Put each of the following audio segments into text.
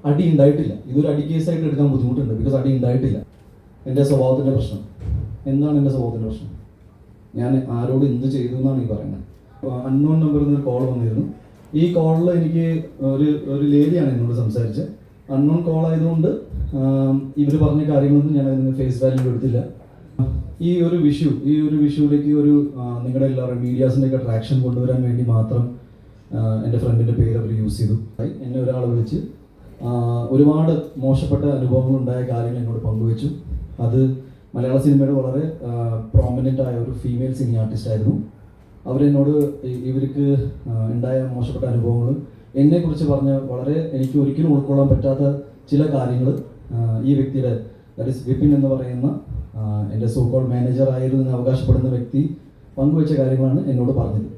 അടി ഉണ്ടായിട്ടില്ല. ഇതൊരു അടി കേസായിട്ട് എടുക്കാൻ ബുദ്ധിമുട്ടുണ്ട്. ബിക്കോസ് അടി ഉണ്ടായിട്ടില്ല. എൻ്റെ സ്വഭാവത്തിൻ്റെ പ്രശ്നം. എന്താണ് എൻ്റെ സ്വഭാവത്തിൻ്റെ പ്രശ്നം? ഞാൻ ആരോട് എന്ത് ചെയ്തു എന്നാണ് ഈ പറയുന്നത്. അൺനോൺ നമ്പറിൽ നിന്ന് കോൾ വന്നിരുന്നു. ഈ കോളിൽ എനിക്ക് ഒരു ലേഡിയാണ് എന്നോട് സംസാരിച്ചത്. അൺനോൺ കോൾ ആയതുകൊണ്ട് ഇവർ പറഞ്ഞ കാര്യങ്ങളൊന്നും ഞാൻ അതിന് ഫേസ് വാല്യൂ എടുത്തില്ല. ഈ ഒരു വിഷുവിലേക്ക് നിങ്ങളുടെ എല്ലാവരും മീഡിയാസിൻ്റെയൊക്കെ ട്രാക്ഷൻ കൊണ്ടുവരാൻ വേണ്ടി മാത്രം എൻ്റെ ഫ്രണ്ടിൻ്റെ പേര് അവർ യൂസ് ചെയ്തു. എന്നെ ഒരാൾ വിളിച്ച് ഒരുപാട് മോശപ്പെട്ട അനുഭവങ്ങളുണ്ടായ കാര്യങ്ങൾ എന്നോട് പങ്കുവച്ചു. അത് മലയാള സിനിമയുടെ വളരെ പ്രോമിനൻ്റ് ആയ ഒരു ഫീമെയിൽ സിംഗിങ് ആർട്ടിസ്റ്റ് ആയിരുന്നു. അവരെന്നോട് ഇവർക്ക് ഉണ്ടായ മോശപ്പെട്ട അനുഭവങ്ങൾ എന്നെക്കുറിച്ച് പറഞ്ഞ വളരെ എനിക്ക് ഒരിക്കലും ഉൾക്കൊള്ളാൻ പറ്റാത്ത ചില കാര്യങ്ങൾ ഈ വ്യക്തിയുടെ, ദാറ്റ് ഈസ് വിപിൻ എന്ന് പറയുന്ന എൻ്റെ സോക്കോൾ മാനേജർ ആയിരുന്നു എന്ന് അവകാശപ്പെടുന്ന വ്യക്തി പങ്കുവെച്ച കാര്യങ്ങളാണ് എന്നോട് പറഞ്ഞത്.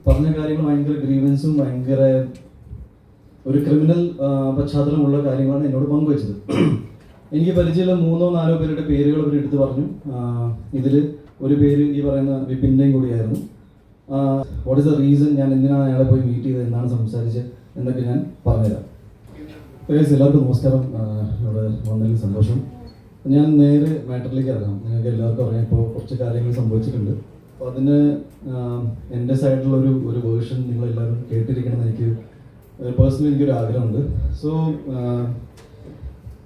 പറഞ്ഞ കാര്യങ്ങൾ ഭയങ്കര ഗ്രീവൻസും ഭയങ്കര ഒരു ക്രിമിനൽ പശ്ചാത്തലമുള്ള കാര്യങ്ങളാണ് എന്നോട് പങ്കുവെച്ചത്. എനിക്ക് പരിചയമുള്ള 3-4 പേരുടെ പേരുകൾ അവർ എടുത്തു പറഞ്ഞു. ഇതിൽ ഒരു പേര് ഈ പറയുന്ന വിപിൻ്റെയും കൂടിയായിരുന്നു. വാട്ട് ഈസ് ദ റീസൺ, ഞാൻ എന്തിനാണ് അയാളെ പോയി മീറ്റ് ചെയ്തത്, എന്താണ് സംസാരിച്ചത് എന്നൊക്കെ ഞാൻ പറഞ്ഞുതരാം. എല്ലാവർക്കും നമസ്കാരം. ഇവിടെ വന്നതിൽ സന്തോഷം. ഞാൻ നേരെ മാറ്ററിലേക്ക് ഇറങ്ങാം. നിങ്ങൾക്ക് എല്ലാവർക്കും അറിയാം, ഇപ്പോൾ കുറച്ച് കാര്യങ്ങൾ സംഭവിച്ചിട്ടുണ്ട്. അപ്പോൾ അതിന് എൻ്റെ സൈഡിലുള്ള ഒരു വേർഷൻ നിങ്ങളെല്ലാവരും കേട്ടിരിക്കണമെന്ന് എനിക്ക് പേഴ്സണലി എനിക്കൊരു ആഗ്രഹമുണ്ട്. സോ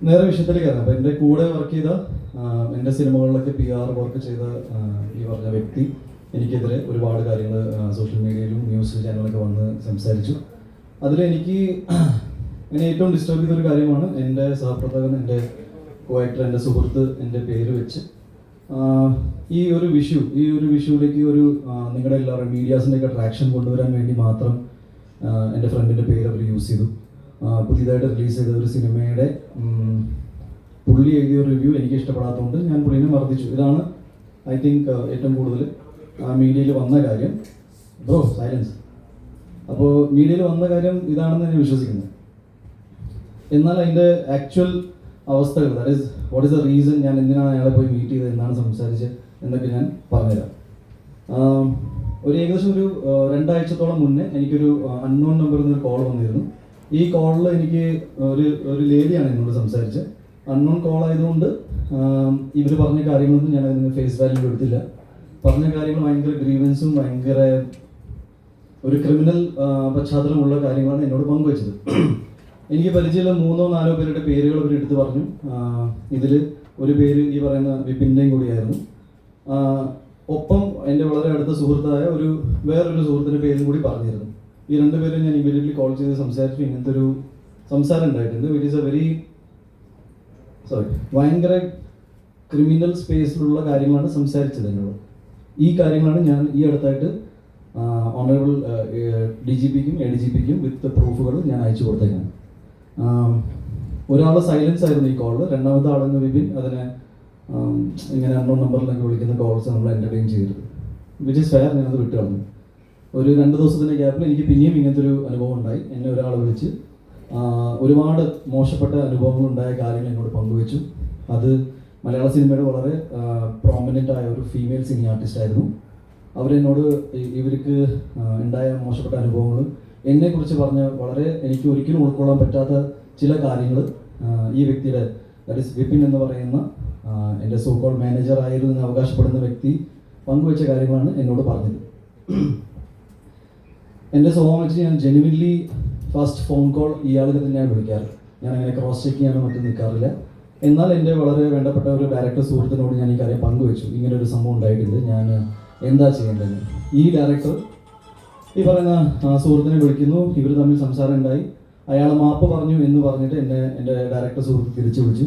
നേരെ വിഷയത്തിലേക്ക് ഇറങ്ങാം. അപ്പോൾ എൻ്റെ കൂടെ വർക്ക് ചെയ്ത എൻ്റെ സിനിമകളിലൊക്കെ PR വർക്ക് ചെയ്ത ഈ പറഞ്ഞ വ്യക്തി എനിക്കെതിരെ ഒരുപാട് കാര്യങ്ങൾ സോഷ്യൽ മീഡിയയിലും ന്യൂസ് ചാനലൊക്കെ വന്ന് സംസാരിച്ചു. അതിലെനിക്ക് എന്നെ ഏറ്റവും ഡിസ്റ്റർബ് ചെയ്തൊരു കാര്യമാണ് എൻ്റെ സഹപ്രവർത്തകൻ, എൻ്റെ കോ-ആക്ടർ, എൻ്റെ സുഹൃത്ത് എൻ്റെ പേര് വെച്ച് ഈ ഒരു വിഷുവിലേക്ക് നിങ്ങളുടെ എല്ലാവരും മീഡിയാസിൻ്റെയൊക്കെ ട്രാക്ഷൻ കൊണ്ടുവരാൻ വേണ്ടി മാത്രം എൻ്റെ ഫ്രണ്ടിൻ്റെ പേര് അവർ യൂസ് ചെയ്തു. പുതിയതായിട്ട് റിലീസ് ചെയ്ത ഒരു സിനിമയുടെ പുള്ളി എഴുതിയ ഒരു റിവ്യൂ എനിക്ക് ഇഷ്ടപ്പെടാത്തതുകൊണ്ട് ഞാൻ പുള്ളിനെ മർദ്ദിച്ചു. ഇതാണ് ഐ തിങ്ക് ഏറ്റവും കൂടുതൽ മീഡിയയിൽ വന്ന കാര്യം. Bro silence. അപ്പോൾ മീഡിയയിൽ വന്ന കാര്യം ഇതാണെന്ന് ഞാൻ വിശ്വസിക്കുന്നത്. എന്നാൽ അതിൻ്റെ ആക്ച്വൽ അവസ്ഥകൾ, that is what is the reason, ഞാൻ എന്തിനാണ് അയാളെ പോയി മീറ്റ് ചെയ്തത്, എന്താണ് സംസാരിച്ചത് എന്നൊക്കെ ഞാൻ പറഞ്ഞുതരാം. ഏകദേശം 2 ആഴ്ചത്തോളം മുന്നേ എനിക്കൊരു അൺനോൺ നമ്പറിൽ നിന്ന് കോൾ വന്നിരുന്നു. ഈ കോളിൽ എനിക്ക് ഒരു ലേഡിയാണ് എന്നോട് സംസാരിച്ചത്. അൺനോൺ കോൾ ആയതുകൊണ്ട് ഇവർ പറഞ്ഞ കാര്യങ്ങളൊന്നും ഞാൻ അതിന് ഫേസ് വാല്യൂ എടുത്തില്ല. പറഞ്ഞ കാര്യങ്ങൾ ഭയങ്കര ഗ്രീവൻസും ഭയങ്കര ഒരു ക്രിമിനൽ പശ്ചാത്തലമുള്ള കാര്യങ്ങളാണ് എന്നോട് പങ്കുവെച്ചത്. എനിക്ക് പരിചയമുള്ള 3-4 പേരുടെ പേരുകൾ അവർ എടുത്തു പറഞ്ഞു. ഇതിൽ ഒരു പേര് ഈ പറയുന്ന വിപിൻ്റെയും കൂടിയായിരുന്നു. ഒപ്പം എൻ്റെ വളരെ അടുത്ത സുഹൃത്തായ വേറൊരു സുഹൃത്തിൻ്റെ പേരും കൂടി പറഞ്ഞിരുന്നു. ഈ 2 പേരും ഞാൻ ഇമ്മീഡിയറ്റ്ലി കോൾ ചെയ്ത് സംസാരിച്ചു. ഇങ്ങനത്തെ ഒരു സംസാരം ഉണ്ടായിട്ടുണ്ട്. ഇറ്റ് ഈസ് ഭയങ്കര ക്രിമിനൽ സ്പേസിലുള്ള കാര്യങ്ങളാണ് സംസാരിച്ചത് എന്നോട്. ഈ കാര്യങ്ങളാണ് ഞാൻ ഈ അടുത്തായിട്ട് ഓണറബിൾ DGPക്കും ADGPക്കും വിത്ത് പ്രൂഫുകൾ ഞാൻ അയച്ചു കൊടുത്തേക്കാണ്. ഒരാൾ സൈലൻസ് ആയിരുന്നു ഈ കോളിൽ. രണ്ടാമത്തെ ആളെന്ന് വിപിൻ അതിനെ ഇങ്ങനെ അൺനോൺ നമ്പറിലൊക്കെ വിളിക്കുന്ന കോൾസ് നമ്മൾ എൻ്റർടൈൻ ചെയ്തിരുന്നു. Which is fair. ഞാനത് വിട്ടു കളഞ്ഞു. ഒരു 2 ദിവസത്തിൻ്റെ ഗ്യാപ്പിൽ എനിക്ക് പിന്നെയും ഇങ്ങനത്തെ ഒരു അനുഭവം ഉണ്ടായി. എന്നെ ഒരാൾ വിളിച്ച് ഒരുപാട് മോശപ്പെട്ട അനുഭവങ്ങളുണ്ടായ കാര്യങ്ങൾ എന്നോട് പങ്കുവച്ചു. അത് മലയാള സിനിമയുടെ വളരെ പ്രോമിനൻ്റ് ആയ ഒരു ഫീമെയിൽ സിംഗിങ് ആർട്ടിസ്റ്റ് ആയിരുന്നു. അവരെന്നോട് ഇവർക്ക് ഉണ്ടായ മോശപ്പെട്ട അനുഭവങ്ങൾ എന്നെക്കുറിച്ച് പറഞ്ഞ വളരെ എനിക്ക് ഒരിക്കലും ഉൾക്കൊള്ളാൻ പറ്റാത്ത ചില കാര്യങ്ങൾ ഈ വ്യക്തിയുടെ, ദാറ്റ് ഈസ് വിപിൻ എന്ന് പറയുന്ന എൻ്റെ സോക്കോൾ മാനേജർ ആയിരുന്നു എന്ന് അവകാശപ്പെടുന്ന വ്യക്തി പങ്കുവെച്ച കാര്യങ്ങളാണ് എന്നോട് പറഞ്ഞത്. എൻ്റെ സ്വഭാവം വെച്ച് ഞാൻ ജെനുവിൻലി ഫസ്റ്റ് ഫോൺ കോൾ ഇയാൾക്ക് തന്നെയാണ് വിളിക്കാറ്. ഞാൻ അങ്ങനെ ക്രോസ് ചെക്ക് ചെയ്യാനോ മറ്റും നിൽക്കാറില്ല. എന്നാൽ എൻ്റെ വളരെ വേണ്ടപ്പെട്ട ഒരു ഡയറക്ടർ സുഹൃത്തിനോട് ഞാൻ ഈ കാര്യം പങ്കുവെച്ചു. ഇങ്ങനെ ഒരു സംഭവം ഉണ്ടായിട്ടുണ്ട്, ഞാൻ എന്താ ചെയ്യേണ്ടത്. ഈ ഡയറക്ടർ ഈ പറയുന്ന സുഹൃത്തിനെ വിളിക്കുന്നു. ഇവർ തമ്മിൽ സംസാരം ഉണ്ടായി. അയാൾ മാപ്പ് പറഞ്ഞു എന്ന് പറഞ്ഞിട്ട് എൻ്റെ ഡയറക്ടർ സുഹൃത്ത് തിരിച്ചു വിളിച്ചു.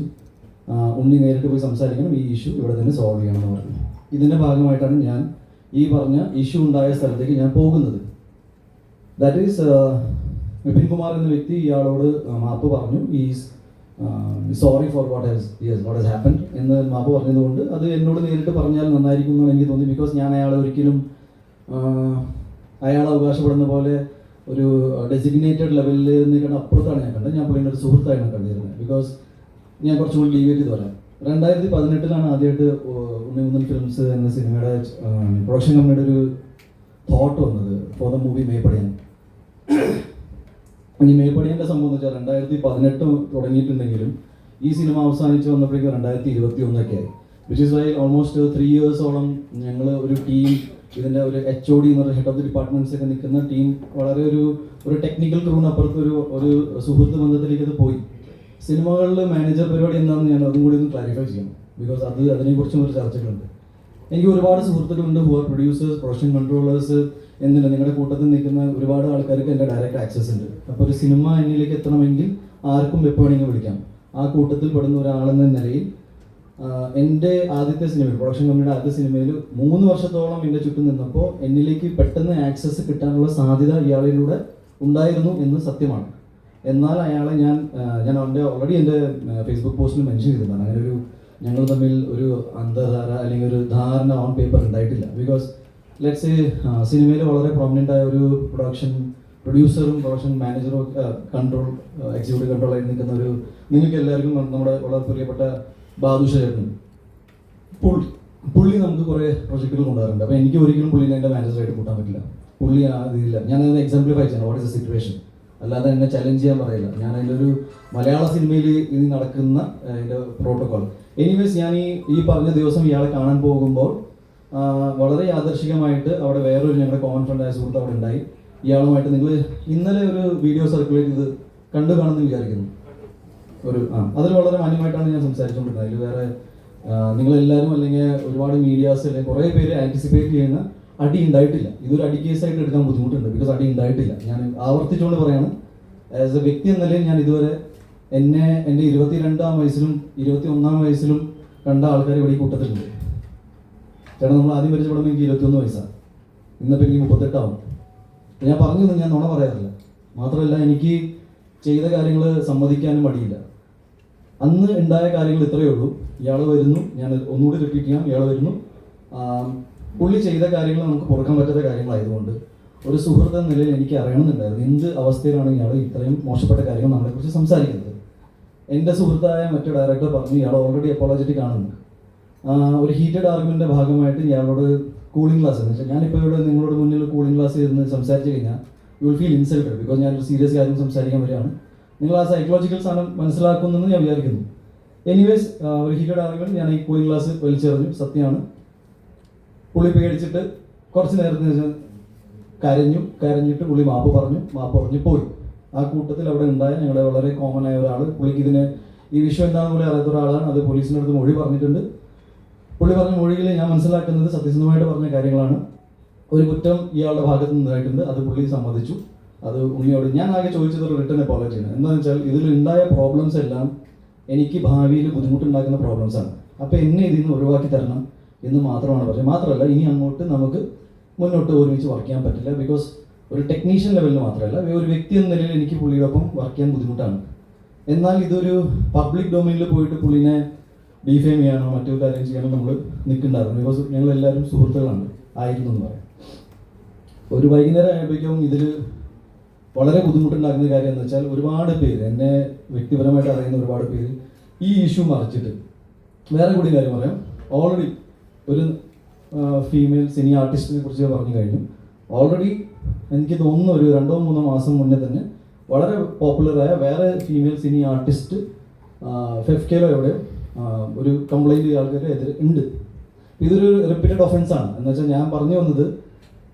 ഉണ്ണി നേരിട്ട് പോയി സംസാരിക്കണം, ഈ ഇഷ്യൂ ഇവിടെ തന്നെ സോൾവ് ചെയ്യണം എന്ന് പറഞ്ഞു. ഇതിൻ്റെ ഭാഗമായിട്ടാണ് ഞാൻ ഈ പറഞ്ഞ ഇഷ്യൂ ഉണ്ടായ സ്ഥലത്തേക്ക് ഞാൻ പോകുന്നത്. ദാറ്റ് ഈസ് വിപിൻ കുമാർ എന്ന വ്യക്തി ഇയാളോട് മാപ്പ് പറഞ്ഞു. Is sorry for what has happened എന്ന് മാപ്പ് പറഞ്ഞതുകൊണ്ട് അത് എന്നോട് നേരിട്ട് പറഞ്ഞാൽ നന്നായിരിക്കും എന്നാണ് എനിക്ക് തോന്നി. ബിക്കോസ് ഞാൻ അയാളെ ഒരിക്കലും അയാൾ അവകാശപ്പെടുന്ന പോലെ ഒരു ഡെസിഗ്നേറ്റഡ് ലെവലിൽ നിൽക്കുന്ന അപ്പുറത്താണ് ഞാൻ കണ്ടത്. ഞാൻ പുള്ളിൻ്റെ ഒരു സുഹൃത്തായാണ് കണ്ടിരുന്നത്. ബിക്കോസ് ഞാൻ കുറച്ചുകൂടി ഡീവിയേറ്റ് ചെയ്ത് പറയാം. 2018 ആദ്യമായിട്ട് ഉണ്ണി ഫിലിംസ് എന്ന സിനിമയുടെ പ്രൊഡക്ഷൻ കമ്പനിയുടെ ഒരു തോട്ട് വന്നത് ഫോർ ദ മൂവി മേപ്പടിയാണ്. ഇനി മേപ്പടിയൻ്റെ സംഭവം എന്ന് വെച്ചാൽ 2018 തുടങ്ങിയിട്ടുണ്ടെങ്കിലും ഈ സിനിമ അവസാനിച്ച് വന്നപ്പോഴേക്കും 2021 ആയി, വിച്ച് ഇസ് വൈ ഓൾമോസ്റ്റ് 3 ഇയേഴ്സോളം ഞങ്ങൾ ഒരു ടീം, ഇതിൻ്റെ ഒരു HOD എന്ന് പറയുന്ന ഹെഡ് ഓഫ് ദി ഡിപ്പാർട്ട്മെൻറ്റ്സ് ഒക്കെ നിൽക്കുന്ന ടീം വളരെ ഒരു ടെക്നിക്കൽ ക്രൂവിനപ്പുറത്ത് ഒരു സുഹൃത്ത് ബന്ധത്തിലേക്ക് അത് പോയി. സിനിമകളിൽ മാനേജർ പരിപാടി എന്താണെന്ന് ഞാൻ അതും കൂടി ഒന്ന് ക്ലാരിഫൈ ചെയ്യണം, ബിക്കോസ് അതിനെക്കുറിച്ചും ഒരു ചർച്ചകളുണ്ട്. എനിക്ക് ഒരുപാട് സുഹൃത്തുക്കളുണ്ട് who are producers, production controllers, എന്തിനാണ് നിങ്ങളുടെ കൂട്ടത്തിൽ നിൽക്കുന്ന ഒരുപാട് ആൾക്കാർക്ക് എൻ്റെ ഡയറക്റ്റ് ആക്സസ് ഉണ്ട്. അപ്പോൾ ഒരു സിനിമ എന്നിലേക്ക് എത്തണമെങ്കിൽ ആർക്കും എപ്പോൾ വേണമെങ്കിൽ വിളിക്കാം. ആ കൂട്ടത്തിൽ പെടുന്ന ഒരാളെന്ന നിലയിൽ എൻ്റെ ആദ്യത്തെ സിനിമയിൽ, പ്രൊഡക്ഷൻ കമ്പനിയുടെ ആദ്യത്തെ സിനിമയിൽ 3 വർഷത്തോളം എൻ്റെ ചുറ്റും നിന്നപ്പോൾ എന്നിലേക്ക് പെട്ടെന്ന് ആക്സസ് കിട്ടാനുള്ള സാധ്യത ഇയാളിലൂടെ ഉണ്ടായിരുന്നു എന്ന് സത്യമാണ്. എന്നാൽ അയാളെ ഞാൻ ഓൾറെഡി എൻ്റെ ഫേസ്ബുക്ക് പോസ്റ്റിൽ മെൻഷൻ ചെയ്തിരുന്നതാണ്, അങ്ങനെ ഞങ്ങൾ തമ്മിൽ ഒരു അന്തർധാര അല്ലെങ്കിൽ ഒരു ധാരണ ഓൺ പേപ്പർ ഉണ്ടായിട്ടില്ല. ബിക്കോസ് ലെറ്റ്സ് സിനിമയിൽ വളരെ പ്രോമിനൻ്റ് ആയ ഒരു പ്രൊഡ്യൂസറും പ്രൊഡക്ഷൻ മാനേജറും എക്സിക്യൂട്ടീവ് കൺട്രോൾ ആയി നിൽക്കുന്ന നിങ്ങൾക്ക് എല്ലാവർക്കും നമ്മുടെ വളരെ പ്രിയപ്പെട്ട ബാദുഷ ചേട്ടൻ, പുള്ളി നമുക്ക് കുറേ പ്രൊജക്റ്റുകൾ കൊണ്ടുവരാറുണ്ട്. അപ്പോൾ എനിക്ക് ഒരിക്കലും പുള്ളിനെ എൻ്റെ മാനേജറായിട്ട് കൂട്ടാൻ പറ്റില്ല. പുള്ളി അതില്ല, ഞാനത് എക്സാംപ്ലിഫൈ ചെയ്യണം വാട്ട് ഇസ് ദ സിറ്റുവേഷൻ, അല്ലാതെ എന്നെ ചലഞ്ച് ചെയ്യാൻ പറയില്ല. ഞാൻ അതിൻ്റെ ഒരു മലയാള സിനിമയിൽ ഇനി നടക്കുന്ന അതിൻ്റെ പ്രോട്ടോകോൾ. എനിവേസ് ഞാൻ ഈ പറഞ്ഞ ദിവസം ഇയാളെ കാണാൻ പോകുമ്പോൾ വളരെ യാദർശികമായിട്ട് അവിടെ വേറൊരു ഞങ്ങളുടെ കോമൺ ഫ്രണ്ടായ സുഹൃത്ത് അവിടെ ഉണ്ടായി. ഇയാളുമായിട്ട് നിങ്ങൾ ഇന്നലെ ഒരു വീഡിയോ സർക്കുലേറ്റ് ചെയ്ത് കണ്ടു കാണുമെന്ന് വിചാരിക്കുന്നു. അതിൽ വളരെ മാന്യമായിട്ടാണ് ഞാൻ സംസാരിച്ചുകൊണ്ടിരുന്നത്. അതിൽ വേറെ നിങ്ങളെല്ലാവരും അല്ലെങ്കിൽ ഒരുപാട് മീഡിയാസ് അല്ലെങ്കിൽ കുറേ പേര് ആൻറ്റിസിപ്പേറ്റ് ചെയ്യുന്ന അടി ഉണ്ടായിട്ടില്ല. ഇതൊരു അടി കേസായിട്ട് എടുക്കാൻ ബുദ്ധിമുട്ടുണ്ട്, ബിക്കോസ് അടി ഉണ്ടായിട്ടില്ല. ഞാൻ ആവർത്തിച്ചുകൊണ്ട് പറയാണ്, ആസ് എ വ്യക്തി എന്ന നിലയിൽ ഞാൻ ഇതുവരെ എൻ്റെ 22-ാം വയസ്സിലും 21-ാം വയസ്സിലും കണ്ട ആൾക്കാർ ഇവിടെ ഈ കൂട്ടത്തിലുണ്ട്. ചേട്ടാ, നമ്മൾ ആദ്യം പരിചയപ്പെടുമ്പോൾ എനിക്ക് 21 വയസ്സാണ്, ഇന്നിപ്പോൾ എനിക്ക് 38 ആവും. ഞാൻ പറഞ്ഞു, ഞാൻ നുണ പറയാറില്ല. മാത്രമല്ല, എനിക്ക് ചെയ്ത കാര്യങ്ങൾ സമ്മതിക്കാനും മടിയില്ല. അന്ന് ഉണ്ടായ കാര്യങ്ങൾ ഇത്രയേ ഉള്ളൂ. ഇയാൾ വരുന്നു, ഞാൻ ഒന്നുകൂടി റിപ്പീറ്റ് ചെയ്യാം, ഇയാൾ വരുന്നു. പുള്ളി ചെയ്ത കാര്യങ്ങൾ നമുക്ക് പുറക്കാൻ പറ്റാത്ത കാര്യങ്ങളായതുകൊണ്ട് ഒരു സുഹൃത്ത് എന്ന നിലയിൽ എനിക്ക് അറിയണമെന്നുണ്ടായിരുന്നു എന്ത് അവസ്ഥയിലാണ് ഇയാൾ ഇത്രയും മോശപ്പെട്ട കാര്യങ്ങൾ നമ്മളെക്കുറിച്ച് സംസാരിക്കുന്നത്. എൻ്റെ സുഹൃത്തായ മറ്റു ഡയറക്ടർ പറഞ്ഞു ഇയാൾ ഓൾറെഡി അപ്പോളജറ്റിക് ആണെന്ന്. ഒരു ഹീറ്റഡ് ആർഗ്യുമെൻ്റിൻ്റെ ഭാഗമായിട്ട് ഇയാളോട് കൂളിംഗ് ക്ലാസ് എന്ന് വെച്ചാൽ, ഞാനിപ്പോൾ ഇവിടെ നിങ്ങളോട് മുന്നിൽ കൂളിംഗ് ക്ലാസ് ഇരുന്ന് സംസാരിച്ച് കഴിഞ്ഞാൽ you will feel insulted, because ഞാനൊരു സീരിയസ് കാര്യം സംസാരിക്കാൻ വരികയാണ്. നിങ്ങൾ ആ സൈക്കോളജിക്കൽ സാധനം മനസ്സിലാക്കുന്നെന്ന് ഞാൻ വിചാരിക്കുന്നു. എനിവേസ്, ഒരു ഹീറ്റഡ് ആർഗ്യുമെൻറ്റ് ഞാൻ ഈ കൂളിംഗ് ക്ലാസ് വലിച്ചെറിഞ്ഞു. സത്യമാണ്, പുള്ളി പേടിച്ചിട്ട് കുറച്ച് നേരത്തിന് കരഞ്ഞിട്ട് പുള്ളി മാപ്പ് പറഞ്ഞ് പോയി. ആ കൂട്ടത്തിൽ അവിടെ ഉണ്ടായ ഞങ്ങളുടെ വളരെ കോമൺ ആയ ഒരാൾ, പുള്ളിക്ക് ഈ വിഷയം എന്താണെന്ന് പോലും അറിയാത്ത ഒരാളാണ്. അത് പോലീസിൻ്റെ അടുത്ത് മൊഴി പറഞ്ഞിട്ടുണ്ട്. പുള്ളി പറഞ്ഞ മൊഴിയിൽ ഞാൻ മനസ്സിലാക്കുന്നത് സത്യസന്ധമായിട്ട് പറഞ്ഞ കാര്യങ്ങളാണ്. ഒരു കുറ്റം ഇയാളുടെ ഭാഗത്ത് നിന്നായിട്ടുണ്ട്, അത് പുള്ളി സമ്മതിച്ചു. അത് ഉണ്ണിയോട് ഞാൻ ആകെ ചോദിച്ചത് ഒരു റിട്ടേൺ അപ്പോളജിയാണ്. എന്താണെന്ന് വെച്ചാൽ ഇതിൽ ഉണ്ടായ പ്രോബ്ലംസ് എല്ലാം എനിക്ക് ഭാവിയിൽ ബുദ്ധിമുട്ടുണ്ടാക്കുന്ന പ്രോബ്ലംസാണ്. അപ്പോൾ എന്നെ ഇതിൽ നിന്ന് ഒഴിവാക്കി തരണം എന്ന് മാത്രമാണ് പറഞ്ഞത്. മാത്രമല്ല, ഇനി അങ്ങോട്ട് നമുക്ക് മുന്നോട്ട് ഒരുമിച്ച് വർക്ക് ചെയ്യാൻ പറ്റില്ല, ബിക്കോസ് ഒരു ടെക്നീഷ്യൻ ലെവലിൽ മാത്രമല്ല ഒരു വ്യക്തി എന്ന നിലയിൽ എനിക്ക് പുള്ളിയോടൊപ്പം വർക്ക് ചെയ്യാൻ ബുദ്ധിമുട്ടാണ്. എന്നാൽ ഇതൊരു പബ്ലിക് ഡൊമൈനിൽ പോയിട്ട് പുള്ളിനെ ഡിഫെയിം ചെയ്യാനോ മറ്റു കാര്യം ചെയ്യാനോ നമ്മൾ നിൽക്കുന്നുണ്ടായിരുന്നു, ബിക്കോസ് ഞങ്ങളെല്ലാവരും സുഹൃത്തുക്കളാണ് ആയിരുന്നു എന്ന് പറയാം. ഒരു വൈകുന്നേരം ആയപ്പോഴേക്കും ഇതിൽ വളരെ ബുദ്ധിമുട്ടുണ്ടാക്കുന്ന കാര്യം എന്ന് വെച്ചാൽ ഒരുപാട് പേര്, എന്നെ വ്യക്തിപരമായിട്ട് അറിയുന്ന ഒരുപാട് പേര് ഈ ഇഷ്യൂ മറിച്ചിട്ട് വേറെ കൂടി കാര്യം പറയാം. ഓൾറെഡി ഒരു ഫീമെയിൽ സിനി ആർട്ടിസ്റ്റിനെ കുറിച്ച് പറഞ്ഞു കഴിഞ്ഞു. ഓൾറെഡി എനിക്ക് തോന്നുന്നു ഒരു 2-3 മാസം മുന്നേ തന്നെ വളരെ പോപ്പുലറായ വേറെ ഫീമെയിൽ സിനി ആർട്ടിസ്റ്റ് ഫെഫ്കേലോ എവിടെ ഒരു കംപ്ലൈൻറ്റ് ആൾക്കാരുടെ എതിരെ ഉണ്ട്. ഇതൊരു റിപ്പീറ്റഡ് ഒഫൻസാണ്. എന്ന് വെച്ചാൽ ഞാൻ പറഞ്ഞു വന്നത്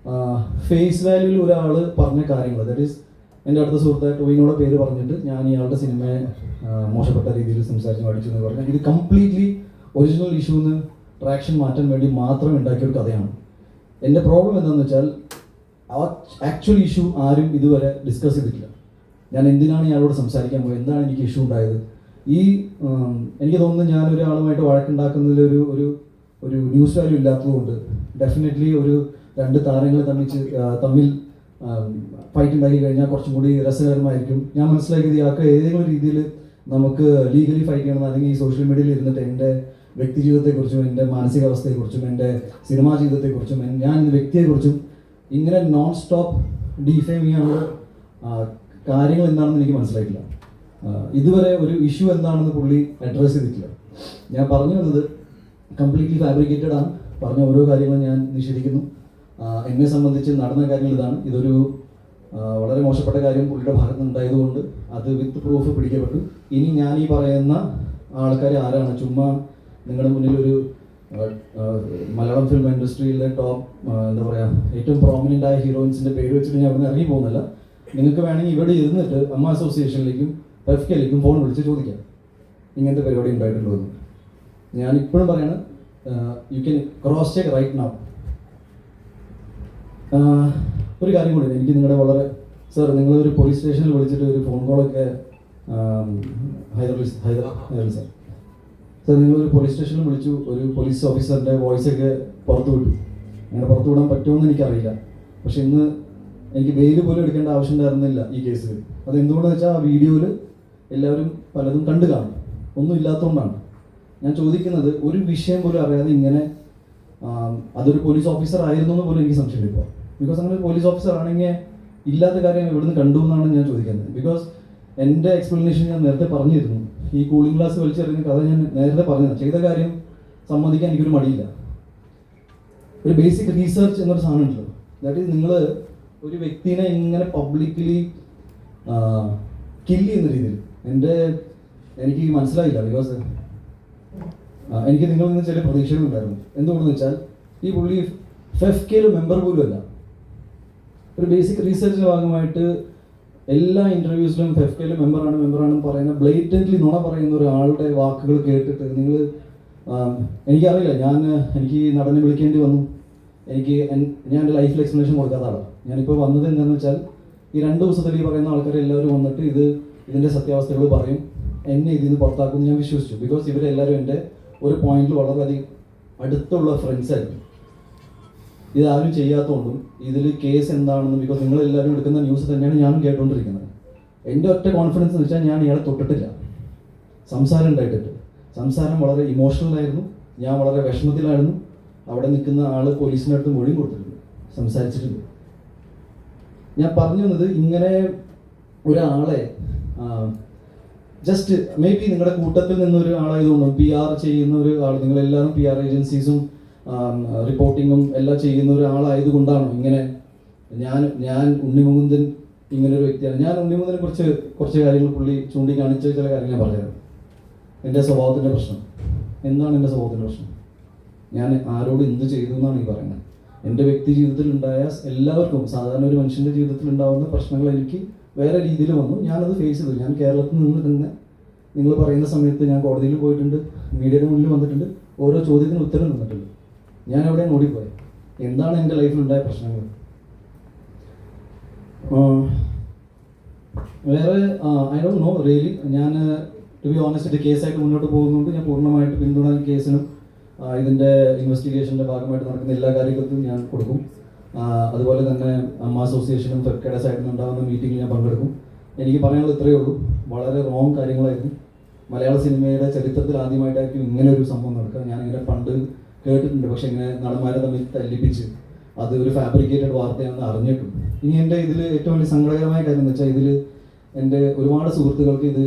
ഫേസ് വാല്യൂവിൽ ഒരാൾ പറഞ്ഞ കാര്യങ്ങൾ, ദാറ്റ് ഈസ് എൻ്റെ അടുത്ത സുഹൃത്തായ ടോയിനോടെ പേര് പറഞ്ഞിട്ട് ഞാൻ ഇയാളുടെ സിനിമയെ മോശപ്പെട്ട രീതിയിൽ സംസാരിച്ച് പഠിച്ചു എന്ന് പറഞ്ഞാൽ ഇത് കംപ്ലീറ്റ്ലി ഒറിജിനൽ ഇഷ്യൂന്ന് ട്രാക്ഷൻ മാറ്റാൻ വേണ്ടി മാത്രം ഉണ്ടാക്കിയൊരു കഥയാണ്. എൻ്റെ പ്രോബ്ലം എന്താണെന്ന് വെച്ചാൽ ആ ആക്ച്വൽ ഇഷ്യൂ ആരും ഇതുവരെ ഡിസ്കസ് ചെയ്തിട്ടില്ല. ഞാൻ എന്തിനാണ് ഇയാളോട് സംസാരിക്കാൻ പോയത്, എന്താണ് എനിക്ക് ഇഷ്യൂ ഉണ്ടായത്. എനിക്ക് തോന്നുന്നു ഞാൻ ഒരാളുമായിട്ട് വഴക്കുണ്ടാക്കുന്നതിൽ ഒരു ന്യൂസ് വാല്യൂ ഇല്ലാത്തതുകൊണ്ട് ഡെഫിനറ്റ്ലി ഒരു 2 താരങ്ങൾ തമ്മിൽ ഫൈറ്റ് ഉണ്ടാക്കി കഴിഞ്ഞാൽ കുറച്ചും കൂടി രസകരമായിരിക്കും. ഞാൻ മനസ്സിലാക്കിയത് ഇയാൾക്ക് ഏതെങ്കിലും രീതിയിൽ നമുക്ക് ലീഗലി ഫൈറ്റ് ചെയ്യണം, അല്ലെങ്കിൽ ഈ സോഷ്യൽ മീഡിയയിൽ ഇരുന്നിട്ട് എൻ്റെ വ്യക്തി ജീവിതത്തെക്കുറിച്ചും എൻ്റെ മാനസികാവസ്ഥയെക്കുറിച്ചും എൻ്റെ സിനിമാ ജീവിതത്തെക്കുറിച്ചും ഞാൻ വ്യക്തിയെക്കുറിച്ചും ഇങ്ങനെ നോൺ സ്റ്റോപ്പ് ഡിഫെയിം ചെയ്യാനുള്ള കാര്യങ്ങൾ എന്താണെന്ന് എനിക്ക് മനസ്സിലായിട്ടില്ല. ഇതുവരെ ഒരു ഇഷ്യൂ എന്താണെന്ന് പുള്ളി അഡ്രസ്സ് ചെയ്തിട്ടില്ല. ഞാൻ പറഞ്ഞു വന്നത് കംപ്ലീറ്റ്ലി ഫാബ്രിക്കേറ്റഡ് ആണ്. പറഞ്ഞ ഓരോ കാര്യങ്ങളും ഞാൻ നിഷേധിക്കുന്നു. എന്നെ സംബന്ധിച്ച് നടന്ന കാര്യങ്ങൾ ഇതാണ്. ഇതൊരു വളരെ മോശപ്പെട്ട കാര്യം പുള്ളിയുടെ ഭാഗത്ത് ഉണ്ടായതുകൊണ്ട് അത് വിത്ത് പ്രൂഫ് പിടിക്കപ്പെട്ടു. ഇനി ഞാൻ ഈ പറയുന്ന ആൾക്കാർ ആരാണ്, ചുമ്മാ നിങ്ങളുടെ മുന്നിൽ ഒരു മലയാളം ഫിലിം ഇൻഡസ്ട്രിയിലെ ടോപ്പ് എന്താ പറയുക ഏറ്റവും പ്രോമിനൻ്റ് ആയ ഹീറോയിൻസിൻ്റെ പേര് വെച്ചിട്ട് ഞാൻ അവിടെ ഇറങ്ങി പോകുന്നില്ല. നിങ്ങൾക്ക് വേണമെങ്കിൽ ഇവിടെ ഇരുന്നിട്ട് അമ്മ അസോസിയേഷനിലേക്കും FKയിലേക്കും ഫോൺ വിളിച്ച് ചോദിക്കാം ഇങ്ങനത്തെ പരിപാടി ഉണ്ടായിട്ടുണ്ടോ എന്ന്. ഞാൻ ഇപ്പോഴും പറയാണ്, you can cross check right now. ഒരു കാര്യം കൂടി എനിക്ക് നിങ്ങളുടെ വളരെ സാർ, നിങ്ങളൊരു പോലീസ് സ്റ്റേഷനിൽ വിളിച്ചിട്ട് ഒരു ഫോൺ കോളൊക്കെ ഹൈദർ സാർ സാർ നിങ്ങളൊരു പോലീസ് സ്റ്റേഷനിൽ വിളിച്ചു, ഒരു പോലീസ് ഓഫീസറിൻ്റെ വോയിസൊക്കെ പുറത്തു വിട്ടു. അങ്ങനെ പുറത്തു വിടാൻ പറ്റുമെന്ന് എനിക്കറിയില്ല. പക്ഷെ ഇന്ന് എനിക്ക് ബെയിൽ പോലും എടുക്കേണ്ട ആവശ്യം ഉണ്ടായിരുന്നില്ല ഈ കേസിൽ. അതെന്തുകൊണ്ടെന്ന് വെച്ചാൽ ആ വീഡിയോയിൽ എല്ലാവരും പലതും കണ്ടു കാണും, ഒന്നും ഇല്ലാത്തതുകൊണ്ടാണ്. ഞാൻ ചോദിക്കുന്നത്, ഒരു വിഷയം പോലും അറിയാതെ ഇങ്ങനെ അതൊരു പോലീസ് ഓഫീസർ ആയിരുന്നു എന്ന് പോലും എനിക്ക് സംശയമില്ല ഇപ്പോൾ. ബിക്കോസ് അങ്ങനെ ഒരു പോലീസ് ഓഫീസർ ആണെങ്കിൽ ഇല്ലാത്ത കാര്യം എവിടുന്ന് കണ്ടു എന്നാണ് ഞാൻ ചോദിക്കുന്നത്. ബിക്കോസ് എൻ്റെ എക്സ്പ്ലനേഷൻ ഞാൻ നേരത്തെ പറഞ്ഞിരുന്നു. ഈ കൂളിംഗ് ഗ്ലാസ് വലിച്ചെറിയുന്ന കഥ ഞാൻ നേരത്തെ പറഞ്ഞത്. ചെയ്ത കാര്യം സമ്മതിക്കാൻ എനിക്കൊരു മടിയില്ല. ഒരു ബേസിക് റീസർച്ച് എന്നൊരു സാധനം ഉണ്ടല്ലോ, ദാറ്റ് ഈസ് നിങ്ങൾ ഒരു വ്യക്തിനെ ഇങ്ങനെ പബ്ലിക്കലി കില്ല് ചെയ്യുന്ന രീതിയിൽ എനിക്ക് മനസ്സിലായില്ല. ബിക്കോസ് എനിക്ക് നിങ്ങളിൽ നിന്ന് ചില പ്രതീക്ഷകളുണ്ടായിരുന്നു. എന്തുകൊണ്ടെന്ന് വെച്ചാൽ ഈ പുള്ളി FKയിൽ മെമ്പർ പോലും അല്ല. ഒരു ബേസിക് റീസർച്ചിൻ്റെ ഭാഗമായിട്ട് എല്ലാ ഇൻ്റർവ്യൂസിലും FKയിൽ മെമ്പറാണെന്ന് പറയുന്ന ബ്ലേറ്റൻ്റ്ലി നുണ പറയുന്ന ഒരാളുടെ വാക്കുകൾ കേട്ടിട്ട് നിങ്ങൾ, എനിക്കറിയില്ല, എനിക്ക് നടനെ വിളിക്കേണ്ടി വന്നു. ഞാൻ എൻ്റെ ലൈഫിൽ എക്സ്പ്ലനേഷൻ കൊടുക്കാത്ത ആളാണ്. ഞാനിപ്പോൾ വന്നത് എന്താണെന്ന് വെച്ചാൽ ഈ 2 ദിവസത്തിൽ ഈ പറയുന്ന ആൾക്കാർ എല്ലാവരും വന്നിട്ട് ഇതിൻ്റെ സത്യാവസ്ഥകൾ പറയും, എന്നെ ഇതിൽ നിന്ന് പുറത്താക്കുമെന്ന് ഞാൻ വിശ്വസിച്ചു. ബിക്കോസ് ഇവരെല്ലാവരും എൻ്റെ ഒരു പോയിന്റിൽ വളരെയധികം അടുത്തുള്ള ഫ്രണ്ട്സായിരുന്നു. ഇതാരും ചെയ്യാത്തതുകൊണ്ടും ഇതിൽ കേസ് എന്താണെന്ന്, ബിക്കോസ് നിങ്ങളെല്ലാവരും എടുക്കുന്ന ന്യൂസ് തന്നെയാണ് ഞാനും കേട്ടുകൊണ്ടിരിക്കുന്നത്. എൻ്റെ ഒറ്റ കോൺഫിഡൻസ് എന്ന് വെച്ചാൽ ഞാൻ ഇയാളെ തൊട്ടിട്ടില്ല, സംസാരം ഉണ്ടായിട്ടില്ല. സംസാരം വളരെ ഇമോഷണലായിരുന്നു, ഞാൻ വളരെ വിഷമത്തിലായിരുന്നു. അവിടെ നിൽക്കുന്ന ആൾ പോലീസിൻ്റെ അടുത്ത് മൊഴിയും കൊടുത്തിട്ടുണ്ട്, സംസാരിച്ചിട്ടുണ്ട്. ഞാൻ പറഞ്ഞു വന്നത്, ഇങ്ങനെ ഒരാളെ ജസ്റ്റ് മേ ബി നിങ്ങളുടെ കൂട്ടത്തിൽ നിന്നൊരു ആളായതുകൊണ്ടും PR ചെയ്യുന്ന ഒരു ആൾ, നിങ്ങളെല്ലാവരും PR ഏജൻസീസും റിപ്പോർട്ടിങ്ങും എല്ലാം ചെയ്യുന്ന ഒരാളായതുകൊണ്ടാണോ ഇങ്ങനെ ഞാൻ ഉണ്ണിമുകുന്ദൻ ഇങ്ങനൊരു വ്യക്തിയാണ്. ഞാൻ ഉണ്ണിമുകുന്ദനെ കുറിച്ച് കുറച്ച് കാര്യങ്ങൾ പുള്ളി ചൂണ്ടിക്കാണിച്ച ചില കാര്യങ്ങൾ ഞാൻ പറഞ്ഞുതരാം. എൻ്റെ സ്വഭാവത്തിൻ്റെ പ്രശ്നം എന്താണ്? എൻ്റെ സ്വഭാവത്തിൻ്റെ പ്രശ്നം ഞാൻ ആരോട് എന്ത് ചെയ്തു എന്നാണ് ഈ പറയുന്നത്. എൻ്റെ വ്യക്തി ജീവിതത്തിൽ ഉണ്ടായ എല്ലാവർക്കും, സാധാരണ ഒരു മനുഷ്യൻ്റെ ജീവിതത്തിൽ ഉണ്ടാകുന്ന പ്രശ്നങ്ങൾ എനിക്ക് വേറെ രീതിയിൽ വന്നു. ഞാനത് ഫേസ് ചെയ്തു. ഞാൻ കേരളത്തിൽ നിന്ന് തന്നെ നിങ്ങൾ പറയുന്ന സമയത്ത് ഞാൻ കോടതിയിൽ പോയിട്ടുണ്ട്, മീഡിയയുടെ മുന്നിൽ വന്നിട്ടുണ്ട്, ഓരോ ചോദ്യത്തിന് ഉത്തരം തന്നിട്ടുണ്ട്. ഞാൻ എവിടെയാണ് ഓടിപ്പോയത്? എന്താണ് എൻ്റെ ലൈഫിലുണ്ടായ പ്രശ്നങ്ങൾ? വേറെ ഐ ഡോണ്ട് നോ റിയലി. ഞാൻ ടു ബി ഓണസ്റ്റ് കേസായിട്ട് മുന്നോട്ട് പോകുന്നതുകൊണ്ട് ഞാൻ പൂർണ്ണമായിട്ട് പിന്തുണ കേസിനും ഇതിൻ്റെ ഇൻവെസ്റ്റിഗേഷൻ്റെ ഭാഗമായിട്ട് നടക്കുന്ന എല്ലാ കാര്യങ്ങൾക്കും ഞാൻ കൊടുക്കും. അതുപോലെ തന്നെ അമ്മ അസോസിയേഷനും FKയുടെ സൈഡിൽ നിന്നുണ്ടാകുന്ന മീറ്റിങ്ങിൽ ഞാൻ പങ്കെടുക്കും. എനിക്ക് പറയാനുള്ളത് ഇത്രയേ ഉള്ളൂ, വളരെ റോങ് കാര്യങ്ങളായിരുന്നു. മലയാള സിനിമയുടെ ചരിത്രത്തിൽ ആദ്യമായിട്ടായിരിക്കും ഇങ്ങനെ ഒരു സംഭവം നടക്കുക. ഞാനിങ്ങനെ പണ്ട് കേട്ടിട്ടുണ്ട്, പക്ഷെ ഇങ്ങനെ നടന്മാരെ തമ്മിൽ തല്ലിപ്പിച്ച് അത് ഒരു ഫാബ്രിക്കേറ്റഡ് വാർത്തയാണെന്ന് അറിഞ്ഞിട്ടും. ഇനി എൻ്റെ ഇതിൽ ഏറ്റവും വലിയ സങ്കടകരമായ കാര്യം എന്ന് വെച്ചാൽ, ഇതിൽ എൻ്റെ ഒരുപാട് സുഹൃത്തുക്കൾക്ക് ഇത്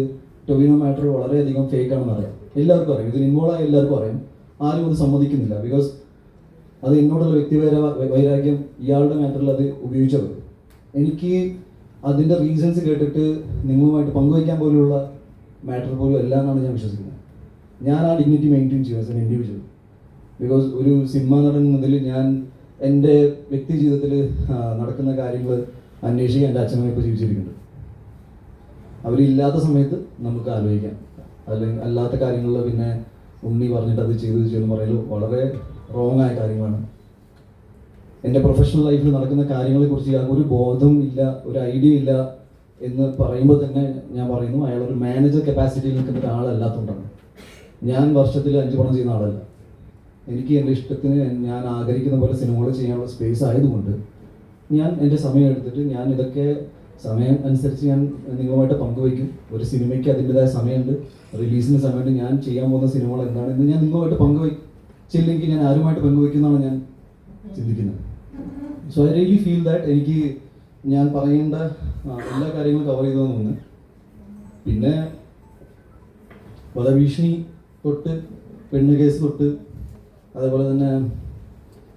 ടൊവിനോ മാറ്റർ വളരെയധികം ഫേക്ക് ആണെന്ന് അറിയാം. എല്ലാവർക്കും അറിയാം, ഇതിൽ ഇൻവോൾവ് ആയ എല്ലാവർക്കും അറിയാം. ആരും അത് സമ്മതിക്കുന്നില്ല. ബിക്കോസ് അത് എന്നോടുള്ള വൈരാഗ്യം ഇയാളുടെ മാറ്ററിൽ അത് ഉപയോഗിച്ചത്. എനിക്ക് അതിൻ്റെ റീസൺസ് കേട്ടിട്ട് നിങ്ങളുമായിട്ട് പങ്കുവയ്ക്കാൻ പോലുള്ള മാറ്റർ പോലും അല്ല എന്നാണ് ഞാൻ വിശ്വസിക്കുന്നത്. ഞാൻ ആ ഡിഗ്നിറ്റി മെയിൻറ്റെയിൻ ചെയ്യുക ആസ് എൻ ഇൻഡിവിജ്വൽ. ബിക്കോസ് ഒരു സിനിമാ നടൻ എന്നതിൽ ഞാൻ എൻ്റെ വ്യക്തി ജീവിതത്തിൽ നടക്കുന്ന കാര്യങ്ങൾ അന്വേഷിക്കാൻ എൻ്റെ അച്ഛനമ്മ ഇപ്പോൾ ജീവിച്ചിരിക്കുന്നുണ്ട്. അവരില്ലാത്ത സമയത്ത് നമുക്ക് ആലോചിക്കാം. അല്ലെങ്കിൽ അല്ലാത്ത കാര്യങ്ങളിൽ പിന്നെ ഉണ്ണി പറഞ്ഞിട്ട് അത് ചെയ്തെന്ന് പറയലോ വളരെ റോങ് ആയ കാര്യങ്ങളാണ്. എൻ്റെ പ്രൊഫഷണൽ ലൈഫിൽ നടക്കുന്ന കാര്യങ്ങളെക്കുറിച്ച് ഇയാൾക്ക് ഒരു ബോധം ഇല്ല, ഒരു ഐഡിയ ഇല്ല എന്ന് പറയുമ്പോൾ തന്നെ ഞാൻ പറയുന്നു, അയാളൊരു മാനേജർ കപ്പാസിറ്റിയിൽ നിൽക്കുന്ന ഒരാളല്ലാത്തതുകൊണ്ടാണ്. ഞാൻ വർഷത്തിൽ 5 പടം ചെയ്യുന്ന ആളല്ല. എനിക്ക് എൻ്റെ ഇഷ്ടത്തിന് ഞാൻ ആഗ്രഹിക്കുന്ന പോലെ സിനിമകൾ ചെയ്യാനുള്ള സ്പേസ് ആയതുകൊണ്ട് ഞാൻ എൻ്റെ സമയം എടുത്തിട്ട് ഞാൻ ഇതൊക്കെ സമയം അനുസരിച്ച് ഞാൻ നിങ്ങളുമായിട്ട് പങ്കുവയ്ക്കും. ഒരു സിനിമയ്ക്ക് അതിൻ്റെതായ സമയമുണ്ട്, റിലീസിന് സമയമുണ്ട്. ഞാൻ ചെയ്യാൻ പോകുന്ന സിനിമകൾ എന്താണെന്ന് ഞാൻ നിങ്ങളുമായിട്ട് പങ്കുവയ്ച്ചില്ലെങ്കിൽ ഞാൻ ആരുമായിട്ട് പങ്കുവയ്ക്കുന്നതാണ് ഞാൻ ചിന്തിക്കുന്നത്. So I really feel that എനിക്ക് ഞാൻ പറയേണ്ട എല്ലാ കാര്യങ്ങളും കവർ ചെയ്തതെന്ന് തോന്നുന്നു. പിന്നെ വധഭീഷണി തൊട്ട് പെണ്ണ് കേസ് തൊട്ട് അതേപോലെ തന്നെ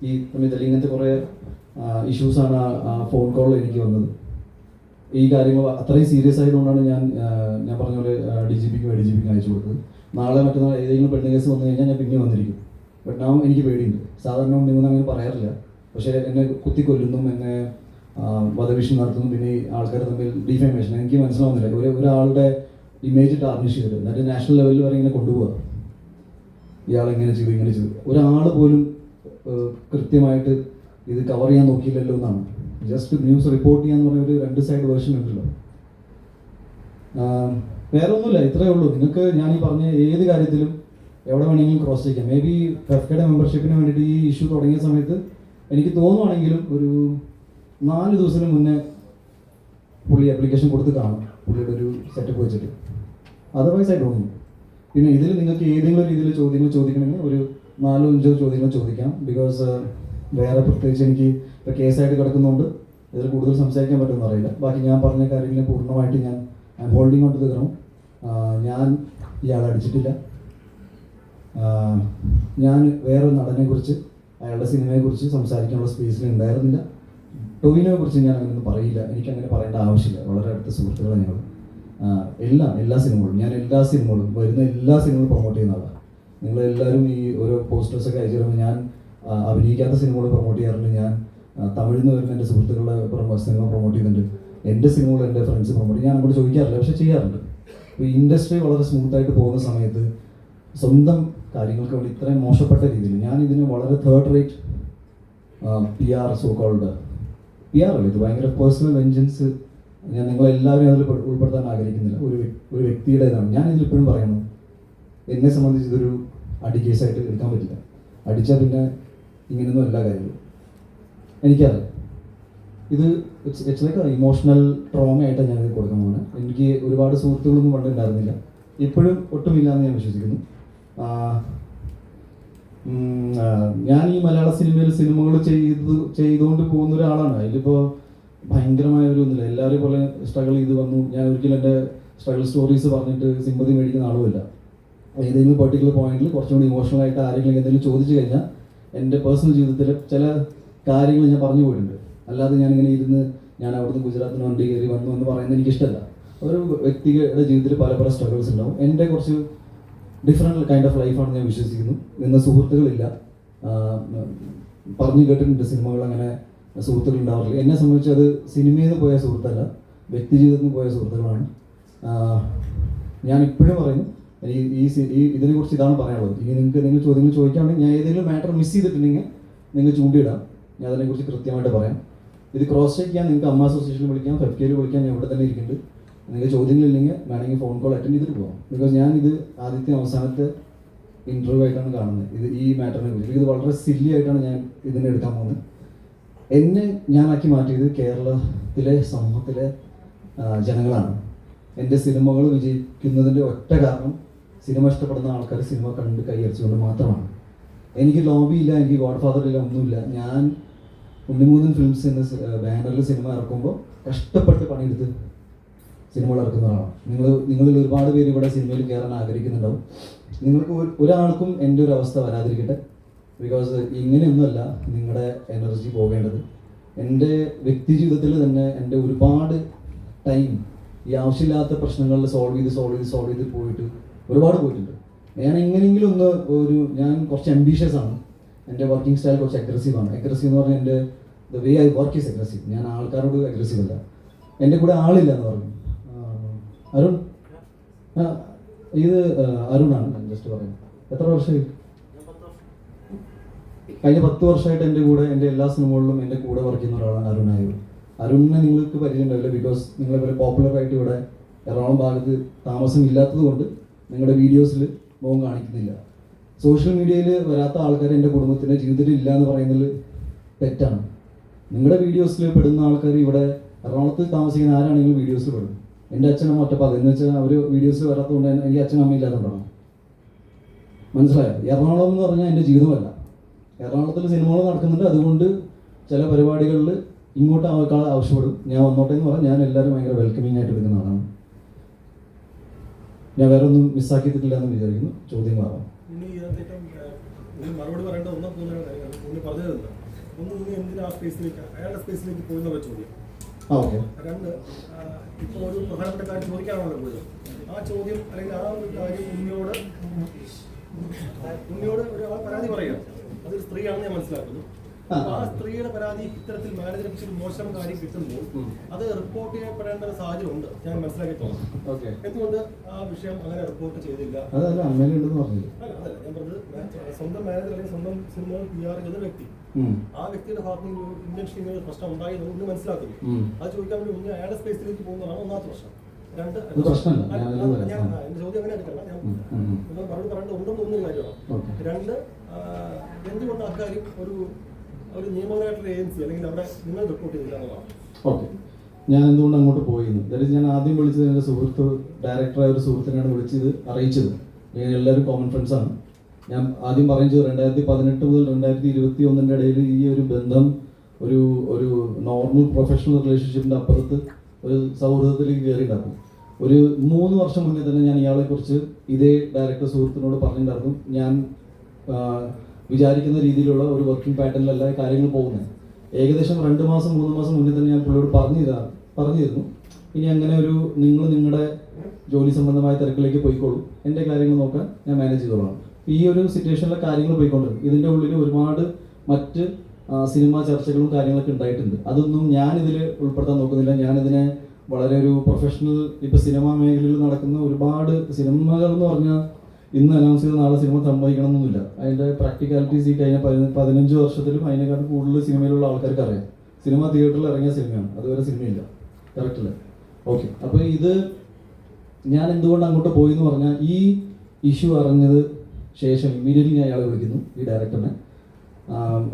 ഈ സമയത്ത് ഇങ്ങനത്തെ കുറേ ഇഷ്യൂസാണ് ആ ഫോൺ കോളിൽ എനിക്ക് വന്നത്. ഈ കാര്യങ്ങൾ അത്രയും സീരിയസ് ആയതുകൊണ്ടാണ് ഞാൻ പറഞ്ഞ പോലെ DGPക്കും ADGPക്കും അയച്ചു കൊടുത്തത്. നാളെ മറ്റന്നാൾ ഏതെങ്കിലും പെണ്ണ് കേസ് വന്നു കഴിഞ്ഞാൽ ഞാൻ പിന്നെ വന്നിരിക്കും. ബട്ട് ഞാൻ എനിക്ക് പേടിയുണ്ട്. സാധാരണ ഉണ്ടെന്ന് അങ്ങനെ പറയാറില്ല. പക്ഷേ എന്നെ കുത്തിക്കൊല്ലുന്നു, എന്നെ വധഭീഷണി നടത്തുന്നു, പിന്നെ ഈ ആൾക്കാർ തമ്മിൽ ഡിഫേമേഷൻ എനിക്ക് മനസ്സിലാവുന്നില്ല. ഒരാളുടെ ഇമേജ് ടാർണിഷ് ചെയ്തിട്ട് എന്നിട്ട് നാഷണൽ ലെവലിൽ വരെ ഇങ്ങനെ കൊണ്ടുപോകുക. ഇയാൾ ഇങ്ങനെ ചെയ്തു. ഒരാൾ പോലും കൃത്യമായിട്ട് ഇത് കവർ ചെയ്യാൻ നോക്കിയില്ലല്ലോ എന്നാണ്. ജസ്റ്റ് ന്യൂസ് റിപ്പോർട്ട് ചെയ്യാന്ന് പറഞ്ഞ ഒരു 2 സൈഡ് വേർഷൻ ഉണ്ടല്ലോ. വേറെ ഒന്നുമില്ല, ഇത്രയേ ഉള്ളൂ. നിങ്ങൾക്ക് ഞാൻ ഈ പറഞ്ഞ ഏത് കാര്യത്തിലും എവിടെ വേണമെങ്കിലും ക്രോസ് ചെയ്യാം. മേ ബി ഫെഫ്കയുടെ മെമ്പർഷിപ്പിന് വേണ്ടിയിട്ട് ഈ ഇഷ്യൂ തുടങ്ങിയ സമയത്ത് എനിക്ക് തോന്നുവാണെങ്കിലും ഒരു 4 ദിവസത്തിന് മുന്നേ പുള്ളി ആപ്ലിക്കേഷൻ കൊടുത്ത് കാണും, പുള്ളിയുടെ ഒരു സെറ്റപ്പ് വെച്ചിട്ട്. അതർവൈസ് ആയിട്ട് തോന്നുന്നു. പിന്നെ ഇതിൽ നിങ്ങൾക്ക് ഏതെങ്കിലും രീതിയിൽ ചോദ്യങ്ങൾ ചോദിക്കണമെങ്കിൽ ഒരു 4-5 ചോദ്യങ്ങൾ ചോദിക്കാം. ബിക്കോസ് വേറെ പ്രത്യേകിച്ച് എനിക്ക് ഇപ്പോൾ കേസായിട്ട് കിടക്കുന്നതുകൊണ്ട് ഇതിൽ കൂടുതൽ സംസാരിക്കാൻ പറ്റുമെന്ന് അറിയില്ല. ബാക്കി ഞാൻ പറഞ്ഞ കാര്യങ്ങൾ പൂർണ്ണമായിട്ട് I'm holding on to the ground. ഞാൻ ഇയാളെ അടിച്ചിട്ടില്ല. ഞാൻ വേറൊരു നടനെക്കുറിച്ച്, അയാളുടെ സിനിമയെക്കുറിച്ച് സംസാരിക്കാനുള്ള സ്പേസിൽ ഉണ്ടായിരുന്നില്ല. ടൊവിനോയെ കുറിച്ച് ഞാൻ അങ്ങനെയൊന്നും പറയില്ല. എനിക്കങ്ങനെ പറയേണ്ട ആവശ്യമില്ല. വളരെ അടുത്ത സുഹൃത്തുക്കളാണ് ഞങ്ങൾ. എല്ലാ സിനിമകളും വരുന്ന എല്ലാ സിനിമകളും പ്രൊമോട്ട് ചെയ്യുന്ന ആളാണ്. നിങ്ങളെല്ലാവരും ഈ ഓരോ പോസ്റ്റേഴ്സൊക്കെ അയച്ചു തരുമ്പോൾ ഞാൻ അഭിനയിക്കാത്ത സിനിമകൾ പ്രൊമോട്ട് ചെയ്യാറുണ്ട്. ഞാൻ തമിഴിൽ നിന്ന് വരുന്ന എൻ്റെ സുഹൃത്തുക്കളുടെ സിനിമ പ്രൊമോട്ട് ചെയ്യുന്നുണ്ട്. എൻ്റെ സിനിമകൾ എൻ്റെ ഫ്രണ്ട്സ് പ്രൊമോട്ട് ഞാൻ അങ്ങോട്ട് ചോദിക്കാറില്ല, പക്ഷേ ചെയ്യാറുണ്ട്. ഇപ്പോൾ ഇൻഡസ്ട്രി വളരെ സ്മൂത്തായിട്ട് പോകുന്ന സമയത്ത് സ്വന്തം കാര്യങ്ങൾക്ക് വേണ്ടി ഇത്രയും മോശപ്പെട്ട രീതിയിൽ ഞാൻ ഇതിന് വളരെ third rate PR so-called PR അല്ല, ഇത് ഭയങ്കര പേഴ്സണൽ വെഞ്ചൻസ്. ഞാൻ നിങ്ങളെല്ലാവരും അതിൽ ഉൾപ്പെടുത്താൻ ആഗ്രഹിക്കുന്നില്ല. ഒരു വ്യക്തിയുടേതാണ്. ഞാൻ ഇതിലിപ്പോഴും പറയണം, എന്നെ സംബന്ധിച്ച് ഇതൊരു അടി കേസായിട്ട് എടുക്കാൻ പറ്റില്ല. അടിച്ചാൽ പിന്നെ ഇങ്ങനെയൊന്നും എല്ലാ കാര്യങ്ങളും എനിക്കറിയാം. ഇത് ഇറ്റ്സ് ലൈക്ക് ഇമോഷണൽ ട്രോമയായിട്ടാണ് ഞാനിത് കൊടുക്കാൻ പോകുന്നത്. എനിക്ക് ഒരുപാട് സുഹൃത്തുക്കളൊന്നും പണ്ടുണ്ടായിരുന്നില്ല, ഇപ്പോഴും ഒട്ടുമില്ല എന്ന് ഞാൻ വിശ്വസിക്കുന്നു. ഞാൻ ഈ മലയാള സിനിമകൾ ചെയ്തുകൊണ്ട് പോകുന്ന ഒരാളാണ്. അതിലിപ്പോൾ ഭയങ്കരമായ ഒരു ഒന്നുമില്ല. എല്ലാവരെയും പോലെ സ്ട്രഗിൾ ചെയ്ത് വന്നു. ഞാൻ ഒരിക്കലും എൻ്റെ സ്ട്രഗിൾ സ്റ്റോറീസ് പറഞ്ഞിട്ട് സിമ്പതി മേടിക്കുന്ന ആളുമില്ല. ഏതെങ്കിലും പെർട്ടിക്കുലർ പോയിന്റിൽ കുറച്ചുകൂടി ഇമോഷണൽ ആയിട്ട് ആരെങ്കിലും എന്തെങ്കിലും ചോദിച്ചു കഴിഞ്ഞാൽ എൻ്റെ പേഴ്സണൽ ജീവിതത്തിൽ ചില കാര്യങ്ങൾ ഞാൻ പറഞ്ഞു പോയിട്ടുണ്ട്. അല്ലാതെ ഞാനിങ്ങനെ ഇരുന്ന് ഞാൻ അവിടുന്ന് ഗുജറാത്തിന് വണ്ടി കയറി വന്നു എന്ന് പറയുന്നത് എനിക്കിഷ്ടമല്ല. ഒരു വ്യക്തിയുടെ ജീവിതത്തിൽ പല സ്ട്രഗിൾസ് ഉണ്ടാവും. എൻ്റെ കുറച്ച് ഡിഫറെൻറ്റ് കൈൻഡ് ഓഫ് ലൈഫാണ് ഞാൻ വിശ്വസിക്കുന്നു. ഇന്ന് സുഹൃത്തുക്കളില്ല. പറഞ്ഞു കേട്ടിട്ടുണ്ട് സിനിമകൾ അങ്ങനെ സുഹൃത്തുക്കൾ ഉണ്ടാവാറില്ല. എന്നെ സംബന്ധിച്ച് അത് സിനിമയിൽ നിന്ന് പോയ സുഹൃത്തല്ല, വ്യക്തി ജീവിതത്തിൽ നിന്ന് പോയ സുഹൃത്തുക്കളാണ്. ഞാൻ ഇപ്പോഴും പറയുന്നു, ഈ ഇതിനെക്കുറിച്ച് ഇതാണ് പറയാനുള്ളത്. ഇനി നിങ്ങൾക്ക് എന്തെങ്കിലും ചോദ്യങ്ങൾ ചോദിക്കുകയാണെങ്കിൽ ഞാൻ ഏതെങ്കിലും മാറ്റർ മിസ് ചെയ്തിട്ടുണ്ടെങ്കിൽ നിങ്ങൾ ചൂണ്ടിയിടാം, ഞാൻ അതിനെക്കുറിച്ച് കൃത്യമായിട്ട് പറയാം. ഇത് ക്രോസ് ചെക്ക് ചെയ്യാൻ നിങ്ങൾക്ക് അമ്മ അസോസിയേഷനിൽ വിളിക്കാം, ഫെഫ്കയിൽ വിളിക്കാം. ഞാൻ ഇവിടെ തന്നെ ഇരിക്കുന്നുണ്ട്. നിങ്ങൾക്ക് ചോദ്യങ്ങളില്ലെങ്കിൽ വേണമെങ്കിൽ ഫോൺ കോൾ അറ്റൻഡ് ചെയ്തിട്ട് പോകാം. ബിക്കോസ് ഞാനിത് ആദ്യത്തെ അവസാനത്തെ ഇൻ്റർവ്യൂ ആയിട്ടാണ് കാണുന്നത്. ഈ മാറ്ററിനെ കുറിച്ച് ഇത് വളരെ സില്ലി ആയിട്ടാണ് ഞാൻ ഇതിനെ എടുക്കാൻ പോകുന്നത്. എന്നെ ഞാനാക്കി മാറ്റിയത് കേരളത്തിലെ സമൂഹത്തിലെ ജനങ്ങളാണ്. എൻ്റെ സിനിമകൾ വിജയിക്കുന്നതിൻ്റെ ഒറ്റ കാരണം സിനിമ ഇഷ്ടപ്പെടുന്ന ആൾക്കാർ സിനിമ കണ്ട് കൈയടിച്ചുകൊണ്ട് മാത്രമാണ്. എനിക്ക് ലോബിയില്ല, എനിക്ക് ഗോഡ് ഫാദർ ഇല്ല, ഒന്നുമില്ല. ഞാൻ ഉണ്ണിമൂന്നൻ ഫിലിംസ് എന്ന ബാനറിൽ സിനിമ ഇറക്കുമ്പോൾ കഷ്ടപ്പെട്ട് പണിയെടുത്ത് സിനിമകൾ ഇറക്കുന്ന ഒരാളാണ്. നിങ്ങളിൽ ഒരുപാട് പേര് ഇവിടെ സിനിമയിൽ കയറാൻ ആഗ്രഹിക്കുന്നുണ്ടാവും. നിങ്ങൾക്ക് ഒരാൾക്കും എൻ്റെ ഒരു അവസ്ഥ വരാതിരിക്കട്ടെ. ബിക്കോസ് ഇങ്ങനെയൊന്നുമല്ല നിങ്ങളുടെ എനർജി പോകേണ്ടത്. എൻ്റെ വ്യക്തി ജീവിതത്തിൽ തന്നെ എൻ്റെ ഒരുപാട് ടൈം ഈ ആവശ്യമില്ലാത്ത പ്രശ്നങ്ങളിൽ സോൾവ് ചെയ്ത് പോയിട്ട് ഒരുപാട് പോയിട്ടുണ്ട്. ഞാൻ എങ്ങനെയെങ്കിലും ഞാൻ കുറച്ച് അംബീഷ്യസ് ആണ്. എൻ്റെ വർക്കിംഗ് സ്റ്റൈൽ കുറച്ച് അഗ്രസീവ് എന്ന് പറഞ്ഞാൽ എൻ്റെ the way I work is aggressive. ഞാൻ ആൾക്കാരോട് അഗ്രസീവ് അല്ല. എൻ്റെ കൂടെ ആളില്ല എന്ന് പറഞ്ഞു. അരുൺ, ഇത് അരുണാണ്. ഞാൻ ജസ്റ്റ് പറയുന്നത്. എത്ര വർഷമായി? കഴിഞ്ഞ 10 വർഷമായിട്ട് എൻ്റെ കൂടെ എൻ്റെ എല്ലാ സിനിമകളിലും എൻ്റെ കൂടെ വർക്ക് ചെയ്യുന്ന ഒരാളാണ് അരുണായത്. അരുണിനെ നിങ്ങൾക്ക് പരിചയം ഉണ്ടാവില്ല. ബിക്കോസ് നിങ്ങളെ പോലെ പോപ്പുലറായിട്ട് ഇവിടെ എറണാകുളം ഭാഗത്ത് താമസം ഇല്ലാത്തത് കൊണ്ട് നിങ്ങളുടെ വീഡിയോസിൽ മുഖം കാണിക്കുന്നില്ല. സോഷ്യൽ മീഡിയയിൽ വരാത്ത ആൾക്കാർ എൻ്റെ കുടുംബത്തിൻ്റെ ജീവിതത്തിൽ ഇല്ല എന്ന് പറയുന്നത് തെറ്റാണ്. നിങ്ങളുടെ വീഡിയോസിൽ പെടുന്ന ആൾക്കാർ ഇവിടെ എറണാകുളത്ത് താമസിക്കുന്ന ആരാണെങ്കിലും വീഡിയോസിൽ പെടും. എൻ്റെ അച്ഛനമ്മ ഒറ്റപ്പാട് എന്ന് വെച്ചാൽ അവർ വീഡിയോസിൽ വരാത്തതുകൊണ്ട് എനിക്ക് അച്ഛനമ്മ ഇല്ലാത്തതുകൊണ്ടാണ്. മനസ്സിലായോ? എറണാകുളം എന്ന് പറഞ്ഞാൽ എൻ്റെ ജീവിതമല്ല. എറണാകുളത്തിൽ സിനിമകൾ നടക്കുന്നുണ്ട്. അതുകൊണ്ട് ചില പരിപാടികളിൽ ഇങ്ങോട്ട് ആൾക്കാർ ആവശ്യപ്പെടും. ഞാൻ വന്നോട്ടെ എന്ന് പറഞ്ഞാൽ ഞാൻ എല്ലാവരും ഭയങ്കര വെൽക്കമിങ് ആയിട്ട് എടുക്കുന്ന ആളാണ്. ഞാൻ വേറെ ഒന്നും മിസ്സാക്കിയിട്ടില്ല എന്ന് വിചാരിക്കുന്നു. ചോദ്യങ്ങളാവാം. മറുപടി പറയേണ്ട ഒന്നും പറഞ്ഞിരുന്നില്ല. ഒന്ന് എന്തിനാ സ്പേസിലേക്ക് അയാളുടെ സ്പേസിലേക്ക് പോയി എന്നുള്ള ചോദ്യം. ഓക്കെ. രണ്ട്, ഇപ്പോൾ ഒരു പ്രധാനപ്പെട്ട കാര്യം ചോദിക്കാനാണല്ലോ പോയത്. ആ ചോദ്യം അല്ലെങ്കിൽ ആ ഒരു കാര്യം ഉണ്ണിയോട് ഒരാൾ പരാതി പറയുക, അതൊരു സ്ത്രീയാണെന്ന് ഞാൻ മനസ്സിലാക്കുന്നു. ആ സ്ത്രീയുടെ പരാതി ഇത്തരത്തിൽ മാനേജറെ കുറിച്ച് ഒരു മോശം കാര്യം കിട്ടുമ്പോൾ അത് റിപ്പോർട്ട് ചെയ്യപ്പെടേണ്ട ഒരു സാഹചര്യം ഉണ്ട്, ഞാൻ മനസ്സിലാക്കി തോന്നുന്നു. എന്തുകൊണ്ട് ആ വിഷയം അങ്ങനെ റിപ്പോർട്ട് ചെയ്തില്ല? അതല്ല, അതല്ല ഞാൻ പറഞ്ഞത്, സ്വന്തം മാനേജർ അല്ലെങ്കിൽ സ്വന്തം സിനിമ PR ചെയ്ത വ്യക്തി, ആ വ്യക്തിയുടെ ഭാഗത്ത് നിന്ന് ഒരു ഇന്റൻഷൻ ഒരു പ്രശ്നം ഉണ്ടായി എന്ന് മനസ്സിലാക്കുന്നു. അത് ചോദിക്കാൻ വേണ്ടി ഒന്ന് അയാളുടെ സ്പേസിലേക്ക് പോകുന്നതാണ് ഒന്നാമത്തെ പ്രശ്നം. രണ്ട്, എന്റെ ചോദ്യം അങ്ങനെ എടുക്കല്ല, ഞാൻ മറുപടി പറയേണ്ട ഉണ്ടെന്ന് തോന്നുന്ന കാര്യമാണ്. രണ്ട്, എന്തുകൊണ്ട് അക്കാര്യം ഒരു നിയമപരമായിട്ടുള്ള ഏജൻസി അല്ലെങ്കിൽ അവിടെ നിങ്ങൾ റിപ്പോർട്ട് ചെയ്തില്ല എന്നുള്ളതാണ്. ഓക്കെ, ഞാൻ എന്തുകൊണ്ട് അങ്ങോട്ട് പോയിരുന്നു? അതായത് ഞാൻ ആദ്യം വിളിച്ചത് എൻ്റെ സുഹൃത്ത്, ഡയറക്ടറായ ഒരു സുഹൃത്തിനാണ് വിളിച്ചത്, അറിയിച്ചത്. ഞങ്ങൾ എല്ലാവരും കോമൺ ഫ്രണ്ട്സാണ്. ഞാൻ ആദ്യം പറയുന്നത് 2018 മുതൽ 2021 ഇടയിൽ ഈ ഒരു ബന്ധം ഒരു നോർമൽ പ്രൊഫഷണൽ റിലേഷൻഷിപ്പിൻ്റെ അപ്പുറത്ത് ഒരു സൗഹൃദത്തിലേക്ക് കയറിയിട്ടുണ്ടാക്കും. ഒരു 3 വർഷം മുന്നേ തന്നെ ഞാൻ ഇയാളെക്കുറിച്ച് ഇതേ ഡയറക്ടർ സുഹൃത്തിനോട് പറഞ്ഞിട്ടുണ്ടായിരുന്നു. ഞാൻ വിചാരിക്കുന്ന രീതിയിലുള്ള ഒരു വർക്കിംഗ് പാറ്റേണിലല്ല കാര്യങ്ങൾ പോകുന്നത്. ഏകദേശം 2 മാസം 3 മാസം മുന്നേ തന്നെ ഞാൻ പുള്ളിയോട് പറഞ്ഞിരുന്നു, ഇനി അങ്ങനെ നിങ്ങളുടെ ജോലി സംബന്ധമായ തിരക്കിലേക്ക് പോയിക്കോളൂ, എൻ്റെ കാര്യങ്ങൾ നോക്കാൻ ഞാൻ മാനേജ് ചെയ്തോളാം. ഈ ഒരു സിറ്റുവേഷനിലെ കാര്യങ്ങൾ പോയിക്കൊണ്ടിരുന്നു. ഇതിൻ്റെ ഉള്ളിൽ ഒരുപാട് മറ്റ് സിനിമാ ചർച്ചകളും കാര്യങ്ങളൊക്കെ ഉണ്ടായിട്ടുണ്ട്. അതൊന്നും ഞാനിതിൽ ഉൾപ്പെടുത്താൻ നോക്കുന്നില്ല. ഞാനിതിനെ വളരെ ഒരു പ്രൊഫഷണൽ, ഇപ്പോൾ സിനിമാ മേഖലയിൽ നടക്കുന്ന ഒരുപാട് സിനിമകൾ എന്ന് പറഞ്ഞാൽ ഇന്ന് അനൗൺസ് ചെയ്ത നാളെ സിനിമ സംഭവിക്കണമെന്നൊന്നുമില്ല. അതിൻ്റെ പ്രാക്ടിക്കാലിറ്റീസ് ഈ കഴിഞ്ഞ 15 വർഷത്തിലും അതിനെക്കാട്ടും കൂടുതൽ സിനിമയിലുള്ള ആൾക്കാർക്ക് അറിയാം. സിനിമ തിയേറ്ററിൽ ഇറങ്ങിയ സിനിമയാണ്, അതുവരെ സിനിമയില്ല. കറക്റ്റ് അല്ലേ? ഓക്കെ. അപ്പോൾ ഇത് ഞാൻ എന്തുകൊണ്ട് അങ്ങോട്ട് പോയി എന്ന് പറഞ്ഞാൽ, ഈ ഇഷ്യൂ അറിഞ്ഞത് ശേഷം ഇമ്മീഡിയറ്റ്ലി ഞാൻ അയാളെ വിളിക്കുന്നു, ഈ ഡയറക്ടറിനെ.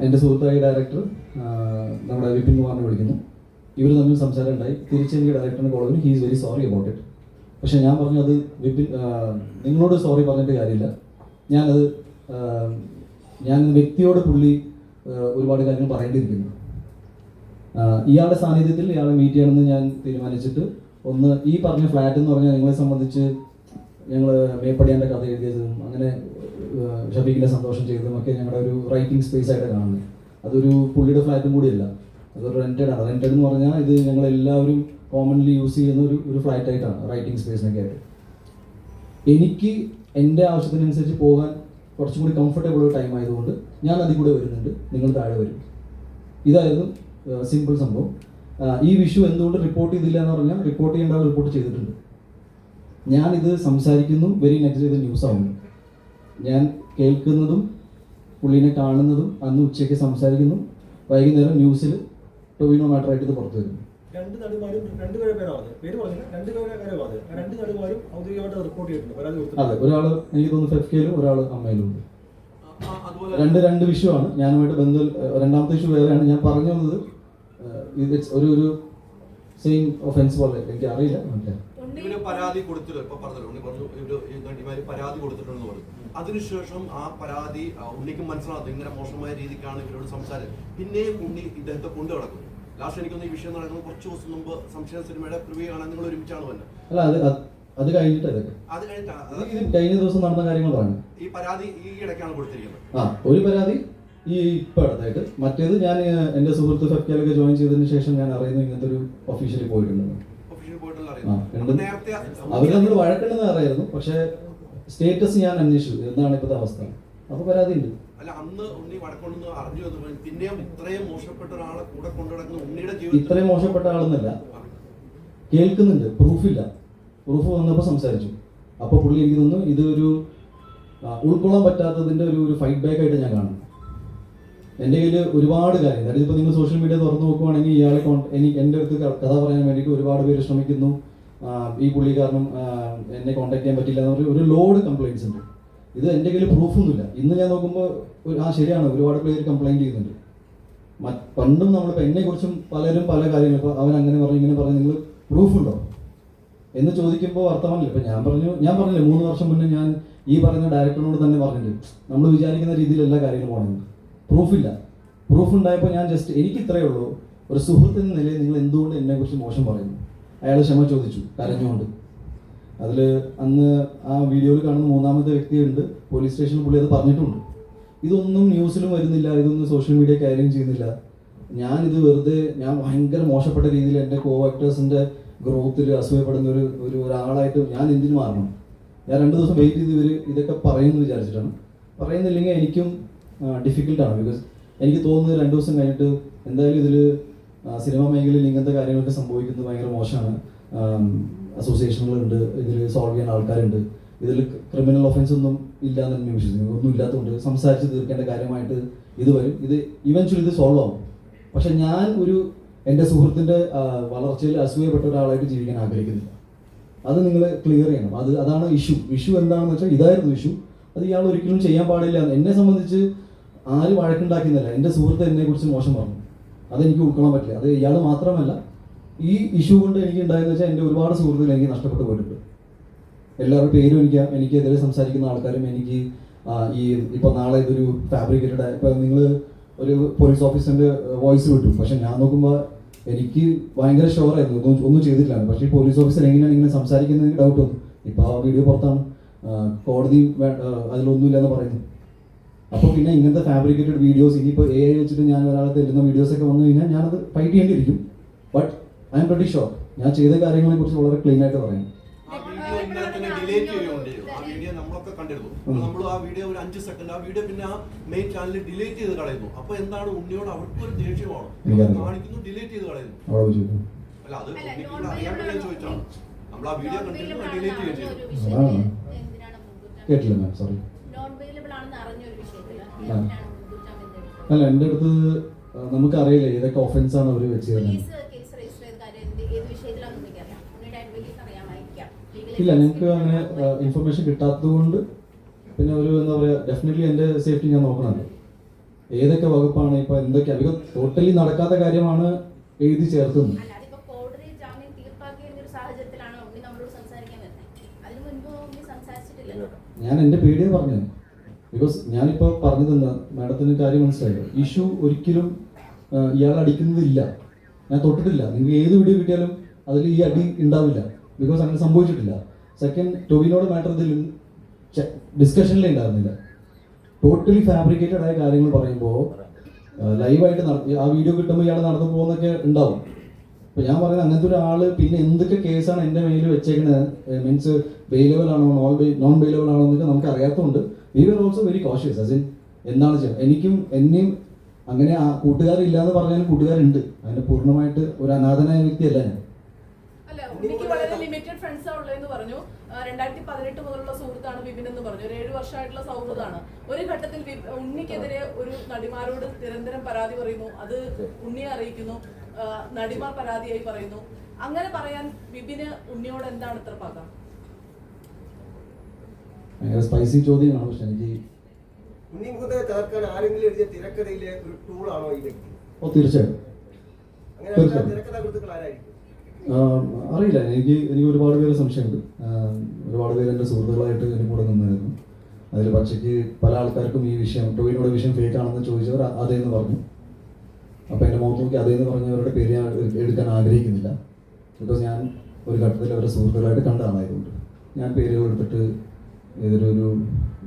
എൻ്റെ സുഹൃത്തായ ഡയറക്ടർ നമ്മുടെ വിപിൻ കുമാറിനെ വിളിക്കുന്നു. ഇവർ തമ്മിൽ സംസാരം ഉണ്ടായി. തിരിച്ചെനിക്ക് ഡയറക്ടറിനെ കോൾ ചെയ്തു. He is very sorry about it. പക്ഷെ ഞാൻ പറഞ്ഞു, അത് വിപിൻ, നിങ്ങളോട് സോറി പറഞ്ഞിട്ട് കാര്യമില്ല. ഞാൻ വ്യക്തിയോട് പുള്ളി ഒരുപാട് കാര്യങ്ങൾ പറയേണ്ടിയിരിക്കുന്നു. ഇയാളുടെ സാന്നിധ്യത്തിൽ ഇയാളെ മീറ്റ് ചെയ്യണമെന്ന് ഞാൻ തീരുമാനിച്ചിട്ട്, ഒന്ന് ഈ പറഞ്ഞ ഫ്ലാറ്റ് എന്ന് പറഞ്ഞാൽ നിങ്ങളെ സംബന്ധിച്ച് ഞങ്ങൾ മേപ്പടിയാൻ്റെ കഥ എഴുതിയതും അങ്ങനെ ഷബീഖിനെ സന്തോഷം ചെയ്തതും ഒക്കെ ഞങ്ങളുടെ ഒരു റൈറ്റിംഗ് സ്പേസ് ആയിട്ട് കാണുന്നത്. അതൊരു പുള്ളിയുടെ ഫ്ലാറ്റും കൂടിയല്ല, അതൊരു റെൻറ്റഡ് ആണ്. റെൻറ്റഡ് എന്ന് പറഞ്ഞാൽ ഇത് ഞങ്ങളെല്ലാവരും കോമൺലി യൂസ് ചെയ്യുന്ന ഒരു ഫ്ലാറ്റ് ആയിട്ടാണ്, റൈറ്റിംഗ് സ്പേസിനൊക്കെ ആയിട്ട്. എനിക്ക് എൻ്റെ ആവശ്യത്തിനനുസരിച്ച് പോകാൻ കുറച്ചും കൂടി കംഫർട്ടബിൾ ഒരു ടൈം ആയതുകൊണ്ട് ഞാൻ അതിൽ കൂടെ വരുന്നുണ്ട്, നിങ്ങൾ താഴെ വരും. ഇതായിരുന്നു സിമ്പിൾ സംഭവം. ഈ വിഷു എന്തുകൊണ്ട് റിപ്പോർട്ട് ചെയ്തില്ല എന്ന് പറഞ്ഞാൽ, റിപ്പോർട്ട് ചെയ്യേണ്ട റിപ്പോർട്ട് ചെയ്തിട്ടുണ്ട്. ഞാനിത് സംസാരിക്കുന്നു, വെരി നെക്സ്റ്റ് ഇത് ന്യൂസ് ആവുന്നു. ഞാൻ കേൾക്കുന്നതും പുള്ളിനെ കാണുന്നതും അന്ന് ഉച്ചയ്ക്ക് സംസാരിക്കുന്നു, വൈകുന്നേരം ന്യൂസിൽ ടൊവിനോ മാറ്ററായിട്ട് ഇത് പുറത്തു വരുന്നു. രണ്ട് നടിമാരും ഔദ്യോഗികമായിട്ട് റിപ്പോർട്ട് ചെയ്തിട്ടുണ്ട്. അതെ, ഒരാൾ എനിക്ക് തോന്നുന്നു FK-ലും ഒരാൾ അമ്മയിലും ഉണ്ട്. രണ്ട് വിഷയമാണ്. ഞാനുമായിട്ട് ബന്ധം. രണ്ടാമത്തെ ഇഷ്യൂ വേറെയാണ്. ഞാൻ പറഞ്ഞു വന്നത് ഇത് ഒരു സെയിം ഒഫൻസ് പോലെ എനിക്ക് അറിയില്ല. ഇവര് പരാതി കൊടുത്തിട്ട് ഇപ്പൊ പറഞ്ഞല്ലോ, ഉണ്ണി പറഞ്ഞു ഇവര് നടിമാര് പരാതി കൊടുത്തിട്ടുണ്ടെന്ന് പറഞ്ഞു. അതിനുശേഷം ആ പരാതി ഉണ്ണിക്ക് മനസ്സിലാകും ഇങ്ങനെ മോശമായ രീതിക്കാണ് ഇവരോട് സംസാരം. പിന്നെയും ഉണ്ണി ഇദ്ദേഹത്തെ കൊണ്ടു നടക്കുന്നു. ലാസ്റ്റ് എനിക്കൊന്ന് ഈ വിഷയം നടക്കുന്നത് കുറച്ച് ദിവസം മുമ്പ് സംശയ സിനിമയുടെ പ്രിവ്യൂ കാണാൻ നിങ്ങൾ ഒരുമിച്ചാണ് വന്നത്. അല്ല, അത് കഴിഞ്ഞിട്ട് കഴിഞ്ഞ ദിവസം നടന്ന കാര്യങ്ങൾ പറഞ്ഞു. ഈ പരാതി ഈ ഇടയ്ക്കാണ് കൊടുത്തിരിക്കുന്നത്. ഒരു പരാതി ഈ ഇപ്പൊ അടുത്തായിട്ട്, മറ്റേത് ഞാൻ എൻ്റെ സുഹൃത്ത് FK-ലൊക്കെ ജോയിൻ ചെയ്തതിന് ശേഷം ഞാൻ അറിയുന്നു ഇങ്ങനത്തെ ഒരു ഒഫീഷ്യലി പോയിട്ടുണ്ടെന്ന്. അവർ നമ്മൾ വഴക്കുണ്ടെന്ന് അറിയായിരുന്നു, പക്ഷെ സ്റ്റേറ്റസ് ഞാൻ അന്വേഷിച്ചു എന്താണ് ഇപ്പോഴത്തെ അവസ്ഥ. അപ്പൊ പരാതി ഉണ്ട്. അല്ല, അന്ന് ഉണ്ണി വഴക്കൊണ്ടെന്ന് അറിഞ്ഞു, പിന്നെയും ഇത്രയും മോശപ്പെട്ട ഒരാളെ കൂടെ കൊണ്ടുനടക്കുന്ന ഉണ്ണിയുടെ ജീവിതം. ഇത്രയും മോശപ്പെട്ട ആളെന്നല്ല, കേൾക്കുന്നുണ്ട്, പ്രൂഫില്ല. പ്രൂഫ് വന്നപ്പോൾ സംസാരിച്ചു. അപ്പോൾ പുള്ളി എനിക്ക് തോന്നുന്നു ഇതൊരു ഉൾക്കൊള്ളാൻ പറ്റാത്തതിൻ്റെ ഒരു ഫൈറ്റ് ബാക്ക് ആയിട്ട് ഞാൻ കാണുന്നു. എൻ്റെ കയ്യിൽ ഒരുപാട് കാര്യം, അതായത് ഇപ്പോൾ നിങ്ങൾ സോഷ്യൽ മീഡിയ തുറന്നു നോക്കുവാണെങ്കിൽ ഇയാളെ എൻ്റെ അടുത്ത് കഥ പറയാൻ വേണ്ടിയിട്ട് ഒരുപാട് പേര് ശ്രമിക്കുന്നു. ഈ പുള്ളി കാരണം എന്നെ കോൺടാക്ട് ചെയ്യാൻ പറ്റില്ല എന്ന് പറഞ്ഞ ഒരു ലോഡ് കംപ്ലയിൻറ്റ്സ് ഉണ്ട്. ഇത് എൻ്റെ കയ്യിൽ പ്രൂഫൊന്നുമില്ല. ഇന്ന് ഞാൻ നോക്കുമ്പോൾ ശരിയാണ്, ഒരുപാട് പേര് കംപ്ലയിൻറ്റ് ചെയ്യുന്നുണ്ട്. പണ്ടും നമ്മളിപ്പോൾ എന്നെക്കുറിച്ചും പലരും പല കാര്യങ്ങൾ, ഇപ്പോൾ അവൻ അങ്ങനെ പറഞ്ഞു ഇങ്ങനെ പറഞ്ഞു, നിങ്ങൾ പ്രൂഫുണ്ടോ എന്ന് ചോദിക്കുമ്പോൾ വർത്തമാനമില്ല. ഇപ്പം ഞാൻ പറഞ്ഞില്ലേ 3 വർഷം മുന്നേ ഞാൻ ഈ പറയുന്ന ഡയറക്ടറിനോട് തന്നെ പറഞ്ഞിട്ടുണ്ട്, നമ്മൾ വിചാരിക്കുന്ന രീതിയിൽ എല്ലാ കാര്യങ്ങളും പോകണമെന്ന്. പ്രൂഫില്ല. പ്രൂഫ് ഉണ്ടായപ്പോൾ ഞാൻ ജസ്റ്റ് എനിക്ക് ഇത്രയേ ഉള്ളൂ, ഒരു സുഹൃത്തെന്ന നിലയിൽ നിങ്ങൾ എന്തുകൊണ്ട് എന്നെക്കുറിച്ച് മോശം പറയുന്നു? അയാൾ ക്ഷമ ചോദിച്ചു കരഞ്ഞുകൊണ്ട്. അതിൽ അന്ന് ആ വീഡിയോയിൽ കാണുന്ന 3ാമത്തെ വ്യക്തിയുണ്ട്, പോലീസ് സ്റ്റേഷനിൽ പുള്ളി അത് പറഞ്ഞിട്ടുണ്ട്. ഇതൊന്നും ന്യൂസിലും വരുന്നില്ല, ഇതൊന്നും സോഷ്യൽ മീഡിയ കാര്യം ചെയ്യുന്നില്ല. ഞാനിത് വെറുതെ ഞാൻ ഭയങ്കര മോശപ്പെട്ട രീതിയിൽ എൻ്റെ കോ ആക്ടേഴ്സിൻ്റെ ഗ്രോത്തിൽ അസൂയപ്പെടുന്ന ഒരാളായിട്ട് ഞാൻ എന്തിനു മാറണം? ഞാൻ 2 ദിവസം വെയിറ്റ് ചെയ്ത് ഇതൊക്കെ പറയുമെന്ന് വിചാരിച്ചിട്ടാണ്. പറയുന്നില്ലെങ്കിൽ എനിക്കും ഡിഫിക്കൽട്ടാണ്. ബിക്കോസ് എനിക്ക് തോന്നുന്നത് 2 ദിവസം കഴിഞ്ഞിട്ട് എന്തായാലും ഇതിൽ സിനിമാ മേഖലയിൽ ഇങ്ങനത്തെ കാര്യങ്ങളൊക്കെ സംഭവിക്കുന്നത് ഭയങ്കര മോശമാണ്. അസോസിയേഷനുകളുണ്ട്, ഇതിൽ സോൾവ് ചെയ്യാൻ ആൾക്കാരുണ്ട്, ഇതിൽ ക്രിമിനൽ ഒഫൻസ് ഒന്നും ഇല്ല എന്ന് തന്നെ വിശ്വസിക്കുന്നു. ഒന്നും ഇല്ലാത്തതുകൊണ്ട് സംസാരിച്ച് തീർക്കേണ്ട കാര്യമായിട്ട് ഇത് വരും. ഇത് ഇവൻച്വലി ഇത് സോൾവ് ആവും. പക്ഷെ ഞാൻ എൻ്റെ സുഹൃത്തിൻ്റെ വളർച്ചയിൽ അസൂയപ്പെട്ട ഒരാളായിട്ട് ജീവിക്കാൻ ആഗ്രഹിക്കുന്നില്ല. അത് നിങ്ങൾ ക്ലിയർ ചെയ്യണം. അതാണ് ഇഷ്യൂ എന്താണെന്ന് വെച്ചാൽ ഇതായിരുന്നു ഇഷ്യൂ. അത് ഇയാൾ ഒരിക്കലും ചെയ്യാൻ പാടില്ല. എന്നെ സംബന്ധിച്ച് ആരും വഴക്കുണ്ടാക്കുന്നില്ല. എൻ്റെ സുഹൃത്ത് എന്നെക്കുറിച്ച് മോശം പറഞ്ഞു, അതെനിക്ക് ഉൾക്കൊള്ളാൻ പറ്റില്ല. അത് ഇയാൾ മാത്രമല്ല, ഈ ഇഷ്യൂ കൊണ്ട് എനിക്ക് ഉണ്ടായെന്ന് വെച്ചാൽ എൻ്റെ ഒരുപാട് സുഹൃത്തുക്കൾ എനിക്ക് നഷ്ടപ്പെട്ടു പോയിട്ടുണ്ട്. എല്ലാവരുടെ പേരും എനിക്കെതിരെ സംസാരിക്കുന്ന ആൾക്കാരും എനിക്ക് ഇപ്പോൾ നാളെ ഇതൊരു ഫാബ്രിക്കേറ്റഡ്, ഇപ്പോൾ നിങ്ങൾ ഒരു പോലീസ് ഓഫീസറിൻ്റെ വോയിസ് വിട്ടു, പക്ഷെ ഞാൻ നോക്കുമ്പോൾ എനിക്ക് ഭയങ്കര ഷുവറായിരുന്നു ഒന്നും ചെയ്തിട്ടില്ല. പക്ഷേ ഈ പോലീസ് ഓഫീസർ എങ്ങനെയാണ് ഇങ്ങനെ സംസാരിക്കുന്നത് എനിക്ക് ഡൗട്ട് വന്നു. ഇപ്പോൾ ആ വീഡിയോ പുറത്താണ്, കോടതി അതിലൊന്നുമില്ലെന്ന് പറയുന്നു. അപ്പോൾ പിന്നെ ഇങ്ങനത്തെ ഫാബ്രിക്കേറ്റഡ് വീഡിയോസ് ഇനിയിപ്പോൾ AI വെച്ചിട്ട് ഞാൻ ഒരാളെ തരുന്ന വീഡിയോസൊക്കെ വന്നു കഴിഞ്ഞാൽ ഞാനത് ഫൈറ്റ് ചെയ്യേണ്ടിയിരിക്കും. But I'm pretty sure ഞാൻ ചെയ്ത കാര്യങ്ങളെ കുറിച്ച് വളരെ ക്ലീൻ ആയിട്ട് പറയാം. ആ വീഡിയോ നമ്മളൊക്കെ കണ്ടിരുന്നു. നമ്മൾ ആ വീഡിയോ ഒരു 5 സെക്കൻഡ് ആ വീഡിയോ പിന്നെ ആ മെയിൻ ചാനലിൽ ഡിലീറ്റ് ചെയ്ത് കളയുന്നു. അപ്പൊ എന്താണ് ഉണ്ണിയോട് അവർക്കൊരു ദേഷ്യമാണ് കാണിക്കുന്നു, ഡിലീറ്റ് ചെയ്ത് കളയുന്നു. അല്ല അത് അറിയാൻ വേണ്ടി ചോദിച്ചാണ്. നമ്മൾ ആ വീഡിയോ കണ്ടിരുന്നു, ഡിലീറ്റ് ചെയ്തു. കേട്ടില്ല മാം, സോറി. അല്ല, എൻ്റെ അടുത്ത് നമുക്കറിയില്ല ഏതൊക്കെ ഒഫൻസാണ് അവർ വെച്ച് തരുന്നത്. ഇല്ല, ഞങ്ങൾക്ക് അങ്ങനെ ഇൻഫർമേഷൻ കിട്ടാത്തത് കൊണ്ട് പിന്നെ എന്താ പറയുക, ഡെഫിനറ്റ്ലി എൻ്റെ സേഫ്റ്റി ഞാൻ നോക്കണമല്ലോ. ഏതൊക്കെ വകുപ്പാണ് ഇപ്പോൾ എന്തൊക്കെയാണ്, ബിക്കോസ് ടോട്ടലി നടക്കാത്ത കാര്യമാണ് എഴുതി ചേർത്തുന്നത്. ഞാൻ എൻ്റെ പേടിയെ പറഞ്ഞു. ബിക്കോസ് ഞാനിപ്പോൾ പറഞ്ഞതെന്താ, മാഡത്തിന് കാര്യം മനസ്സിലായോ? ഇഷ്യൂ ഒരിക്കലും ഇയാൾ അടിക്കുന്നതില്ല, ഞാൻ തൊട്ടിട്ടില്ല. നിങ്ങൾക്ക് ഏത് വീഡിയോ കിട്ടിയാലും അതിൽ ഈ അടി ഉണ്ടാവില്ല, ബിക്കോസ് അങ്ങനെ സംഭവിച്ചിട്ടില്ല. സെക്കൻഡ്, ടൊവിനോട് മാറ്റർ ഇതിൽ ഡിസ്കഷനിലേ ഉണ്ടായിരുന്നില്ല. ടോട്ടലി ഫാബ്രിക്കേറ്റഡ് ആയ കാര്യങ്ങൾ പറയുമ്പോൾ ലൈവായിട്ട് ആ വീഡിയോ കിട്ടുമ്പോൾ ഇയാൾ നടന്നു പോകുന്നൊക്കെ ഉണ്ടാവും. അപ്പോൾ ഞാൻ പറയുന്നത് അങ്ങനത്തെ ഒരാൾ പിന്നെ എന്തൊക്കെ കേസാണ് എൻ്റെ മേലിൽ വെച്ചേക്കുന്നത്, മീൻസ് വെയിലബിൾ ആണോ നോൺ വെയിലബിൾ ആണോ എന്നൊക്കെ നമുക്ക് അറിയാത്തതുകൊണ്ട് we were also very cautious. അതിന് എന്താണ് ചെയ്യുക, എന്നെയും അങ്ങനെ കൂട്ടുകാരില്ല എന്ന് പറഞ്ഞാലും കൂട്ടുകാരുണ്ട്. അതിന് പൂർണ്ണമായിട്ട് ഒരു അനാഥനായ വ്യക്തിയല്ല ഞാൻ. ഉണ്ണിക്ക് വളരെ ലിമിറ്റഡ് ഫ്രണ്ട്സാ ഉള്ളതെന്ന് പറഞ്ഞു. 2018 മുതലുള്ള സുഹൃത്താണ് വിപിൻ എന്ന് പറഞ്ഞു. ഒരു 7 വർഷമായിട്ടുള്ള സൗഹൃദമാണ്. ഒരു ഘട്ടത്തിൽ ഉണ്ണിക്കെതിരെ ഒരു നടിമാരോട് നിരന്തരം പരാതി പറയുന്നു, അത് ഉണ്ണിയെ അറിയിക്കുന്നു, നടിമാർ പരാതിയായി പറയുന്നു. അങ്ങനെ പറയാൻ വിപിന് ഉണ്ണിയോട് എന്താണ് ഇത്ര പക? സ്പൈസി ചോദ്യമാണ്. പക്ഷെ എനിക്ക് ഉണ്ണിമുഖത്തെ ചേർക്കാൻ ആരെങ്കിലും എഴുതിയ തിരക്കഥയിലെ ഒരു ടൂളാണോ ഈ വ്യക്തി? തീർച്ചയായും. തിരക്കഥാകൃത്തുക്കൾ ആരായിരിക്കും? അറിയില്ല, എനിക്ക് ഒരുപാട് പേര് സംശയമുണ്ട്. ഒരുപാട് പേര് എൻ്റെ സുഹൃത്തുക്കളായിട്ട് എനിക്ക് കൂടെ നിന്നായിരുന്നു. അതിൽ പക്ഷേക്ക് പല ആൾക്കാർക്കും ഈ വിഷയം, ടോവിനോടെ വിഷയം ഫേക്ക് ആണെന്ന് ചോദിച്ചവർ അതേന്ന് പറഞ്ഞു. അപ്പോൾ എൻ്റെ മുഖത്ത് നോക്കി അതേന്ന് പറഞ്ഞവരുടെ പേര് ഞാൻ എടുക്കാൻ ആഗ്രഹിക്കുന്നില്ല. ബിക്കോസ് ഞാൻ ഒരു ഘട്ടത്തിൽ അവരുടെ സുഹൃത്തുക്കളായിട്ട് കണ്ട ആളായതുകൊണ്ട് ഞാൻ പേരുകൾ എടുത്തിട്ട് ഏതൊരു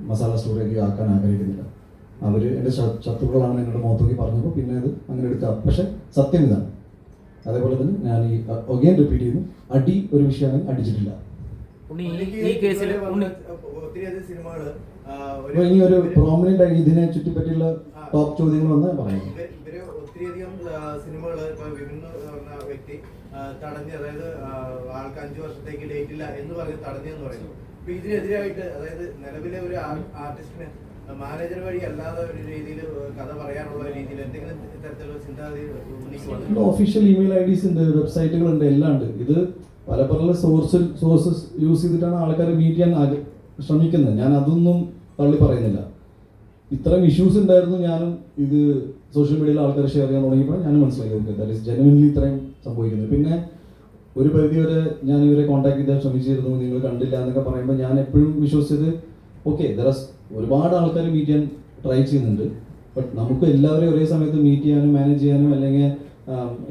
മസാല സ്റ്റോറിയൊക്കെ ആക്കാൻ ആഗ്രഹിക്കുന്നില്ല. അവർ എൻ്റെ ശത്രുക്കളാണ് എന്നോട് മുഖത്ത് നോക്കി പറഞ്ഞപ്പോൾ പിന്നെ അത് അങ്ങനെ എടുക്കാം. പക്ഷെ സത്യം ഇതാണ്. അതേപോലെ തന്നെ ഞാൻ ഈ ഒഗെയിൻ റിപ്പീറ്റ് ചെയ്യുന്നു, അടി ഒരു വിഷയമാണ്, അടിച്ചിട്ടില്ല. ഇനി ഒരു പ്രോമിനന്റ് ആയി ഇതിനെ ചുറ്റിപ്പറ്റിയുള്ള ടോപ്പ് ചോദ്യങ്ങൾ വന്ന് പറയുന്നു. ഒത്തിരിയധികം സിനിമകൾ വ്യക്തി തടഞ്ഞ്, അതായത് ആൾക്ക് 5 വർഷത്തേക്ക് ഡേറ്റ് ഇല്ല എന്ന് പറഞ്ഞ് തടഞ്ഞെന്ന് പറയുന്നു. അപ്പൊ ഇതിനെതിരായിട്ട്, അതായത് നിലവിലെ ഒരു ആർട്ടിസ്റ്റിന് മാനേജർ വഴി അല്ലാതെ ഒരു രീതിയിൽ കഥ പറയാനുള്ള രീതിയിൽ എന്തെങ്കിലും തരത്തിലുള്ള ചിന്താഗതി? ഒഫീഷ്യൽ ഇമെയിൽ IDs ഉണ്ട്, വെബ്സൈറ്റുകളുണ്ട്, എല്ലാം ഉണ്ട്. ഇത് പല സോഴ്സസ് യൂസ് ചെയ്തിട്ടാണ് ആൾക്കാരെ മീറ്റ് ചെയ്യാൻ ശ്രമിക്കുന്നത്. ഞാൻ അതൊന്നും തള്ളി പറയുന്നില്ല. ഇത്രയും ഇഷ്യൂസ് ഉണ്ടായിരുന്നു. ഞാനും ഇത് സോഷ്യൽ മീഡിയയിൽ ആൾക്കാർ ഷെയർ ചെയ്യാൻ തുടങ്ങിയപ്പോൾ ഞാൻ മനസ്സിലാക്കി, ഓക്കെ, ദാറ്റ് ഈസ് ജെനുവിൻലി ഇത്രയും സംഭവിക്കുന്നത്. പിന്നെ ഒരു പരിധി വരെ ഞാൻ ഇവരെ കോൺടാക്ട് ചെയ്താൽ ശ്രമിച്ചിരുന്നു, നിങ്ങൾ കണ്ടില്ല എന്നൊക്കെ പറയുമ്പോൾ ഞാൻ എപ്പോഴും വിശ്വസിച്ചത്, ഓക്കെ, ഒരുപാട് ആൾക്കാർ മീറ്റ് ചെയ്യാൻ ട്രൈ ചെയ്യുന്നുണ്ട്. ബട്ട് നമുക്ക് എല്ലാവരെയും ഒരേ സമയത്ത് മീറ്റ് ചെയ്യാനും മാനേജ് ചെയ്യാനും അല്ലെങ്കിൽ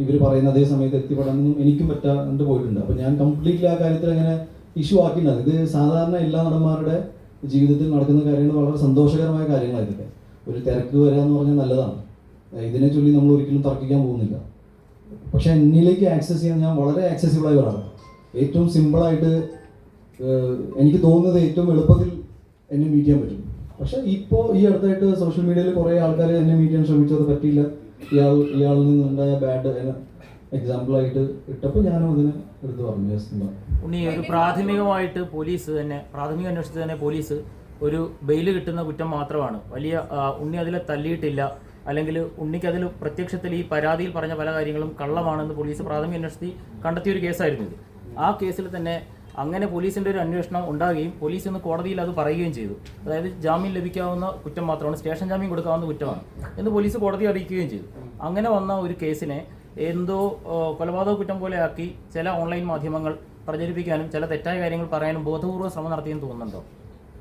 ഇവർ പറയുന്ന അതേ സമയത്ത് എത്തിപ്പെടാനൊന്നും എനിക്കും പറ്റാണ്ട് പോയിട്ടുണ്ട്. അപ്പോൾ ഞാൻ കംപ്ലീറ്റ്ലി ആ കാര്യത്തിൽ അങ്ങനെ ഇഷ്യൂ ആക്കിയിട്ടുണ്ട്. ഇത് സാധാരണ എല്ലാ നടന്മാരുടെ ജീവിതത്തിൽ നടക്കുന്ന കാര്യങ്ങൾ, വളരെ സന്തോഷകരമായ കാര്യങ്ങളാണ് ഇതൊക്കെ. ഒരു തിരക്ക് വരിക എന്ന് പറഞ്ഞാൽ നല്ലതാണ്. ഇതിനെ ചൊല്ലി നമ്മൾ ഒരിക്കലും തർക്കിക്കാൻ പോകുന്നില്ല. പക്ഷെ എന്നിലേക്ക് ആക്സസ് ചെയ്യാൻ ഞാൻ വളരെ ആക്സസിബിളായ ഒരാളാണ്. ഏറ്റവും സിമ്പിളായിട്ട് എനിക്ക് തോന്നുന്നത് ഏറ്റവും എളുപ്പത്തിൽ എന്നെ മീറ്റ് ചെയ്യാൻ പറ്റും. പക്ഷെ ഇപ്പോൾ ഈ അടുത്തായിട്ട് സോഷ്യൽ മീഡിയയിൽ കുറേ ആൾക്കാർ എന്നെ മീറ്റ് ചെയ്യാൻ ശ്രമിച്ചത് പറ്റിയില്ല, ഇയാളിൽ നിന്നുണ്ടായ ബാഡ് എക്സാമ്പിളായിട്ട് ഇട്ടപ്പോൾ ഞാനും അതിനെ എടുത്ത് പറഞ്ഞു. ഉണ്ണി, ഒരു പ്രാഥമികമായിട്ട് പോലീസ് തന്നെ, പ്രാഥമിക അന്വേഷണത്തിൽ തന്നെ പോലീസ് ഒരു ബെയിൽ കിട്ടുന്ന കുറ്റം മാത്രമാണ്. വലിയ ഉണ്ണി അതിൽ തല്ലിയിട്ടില്ല, അല്ലെങ്കിൽ ഉണ്ണിക്ക് അതിൽ പ്രത്യക്ഷത്തിൽ ഈ പരാതിയിൽ പറഞ്ഞ പല കാര്യങ്ങളും കള്ളമാണെന്ന് പോലീസ് പ്രാഥമിക അന്വേഷണത്തിൽ കണ്ടെത്തിയൊരു കേസായിരുന്നു ഇത്. ആ കേസിൽ തന്നെ അങ്ങനെ പോലീസിൻ്റെ ഒരു അന്വേഷണം ഉണ്ടാകുകയും പോലീസ് ഇന്ന് കോടതിയിൽ അത് പറയുകയും ചെയ്തു. അതായത് ജാമ്യം ലഭിക്കാവുന്ന കുറ്റം മാത്രമാണ്, സ്റ്റേഷൻ ജാമ്യം കൊടുക്കാവുന്ന കുറ്റമാണ് എന്ന് പോലീസ് കോടതിയെ അറിയിക്കുകയും ചെയ്തു. അങ്ങനെ വന്ന ഒരു കേസിനെ എന്തോ കൊലപാതക കുറ്റം പോലെ ആക്കി ചില ഓൺലൈൻ മാധ്യമങ്ങൾ പ്രചരിപ്പിക്കാനും ചില തെറ്റായ കാര്യങ്ങൾ പറയാനും ബോധപൂർവ്വം ശ്രമം നടത്തിയെന്ന് തോന്നുന്നുണ്ടോ?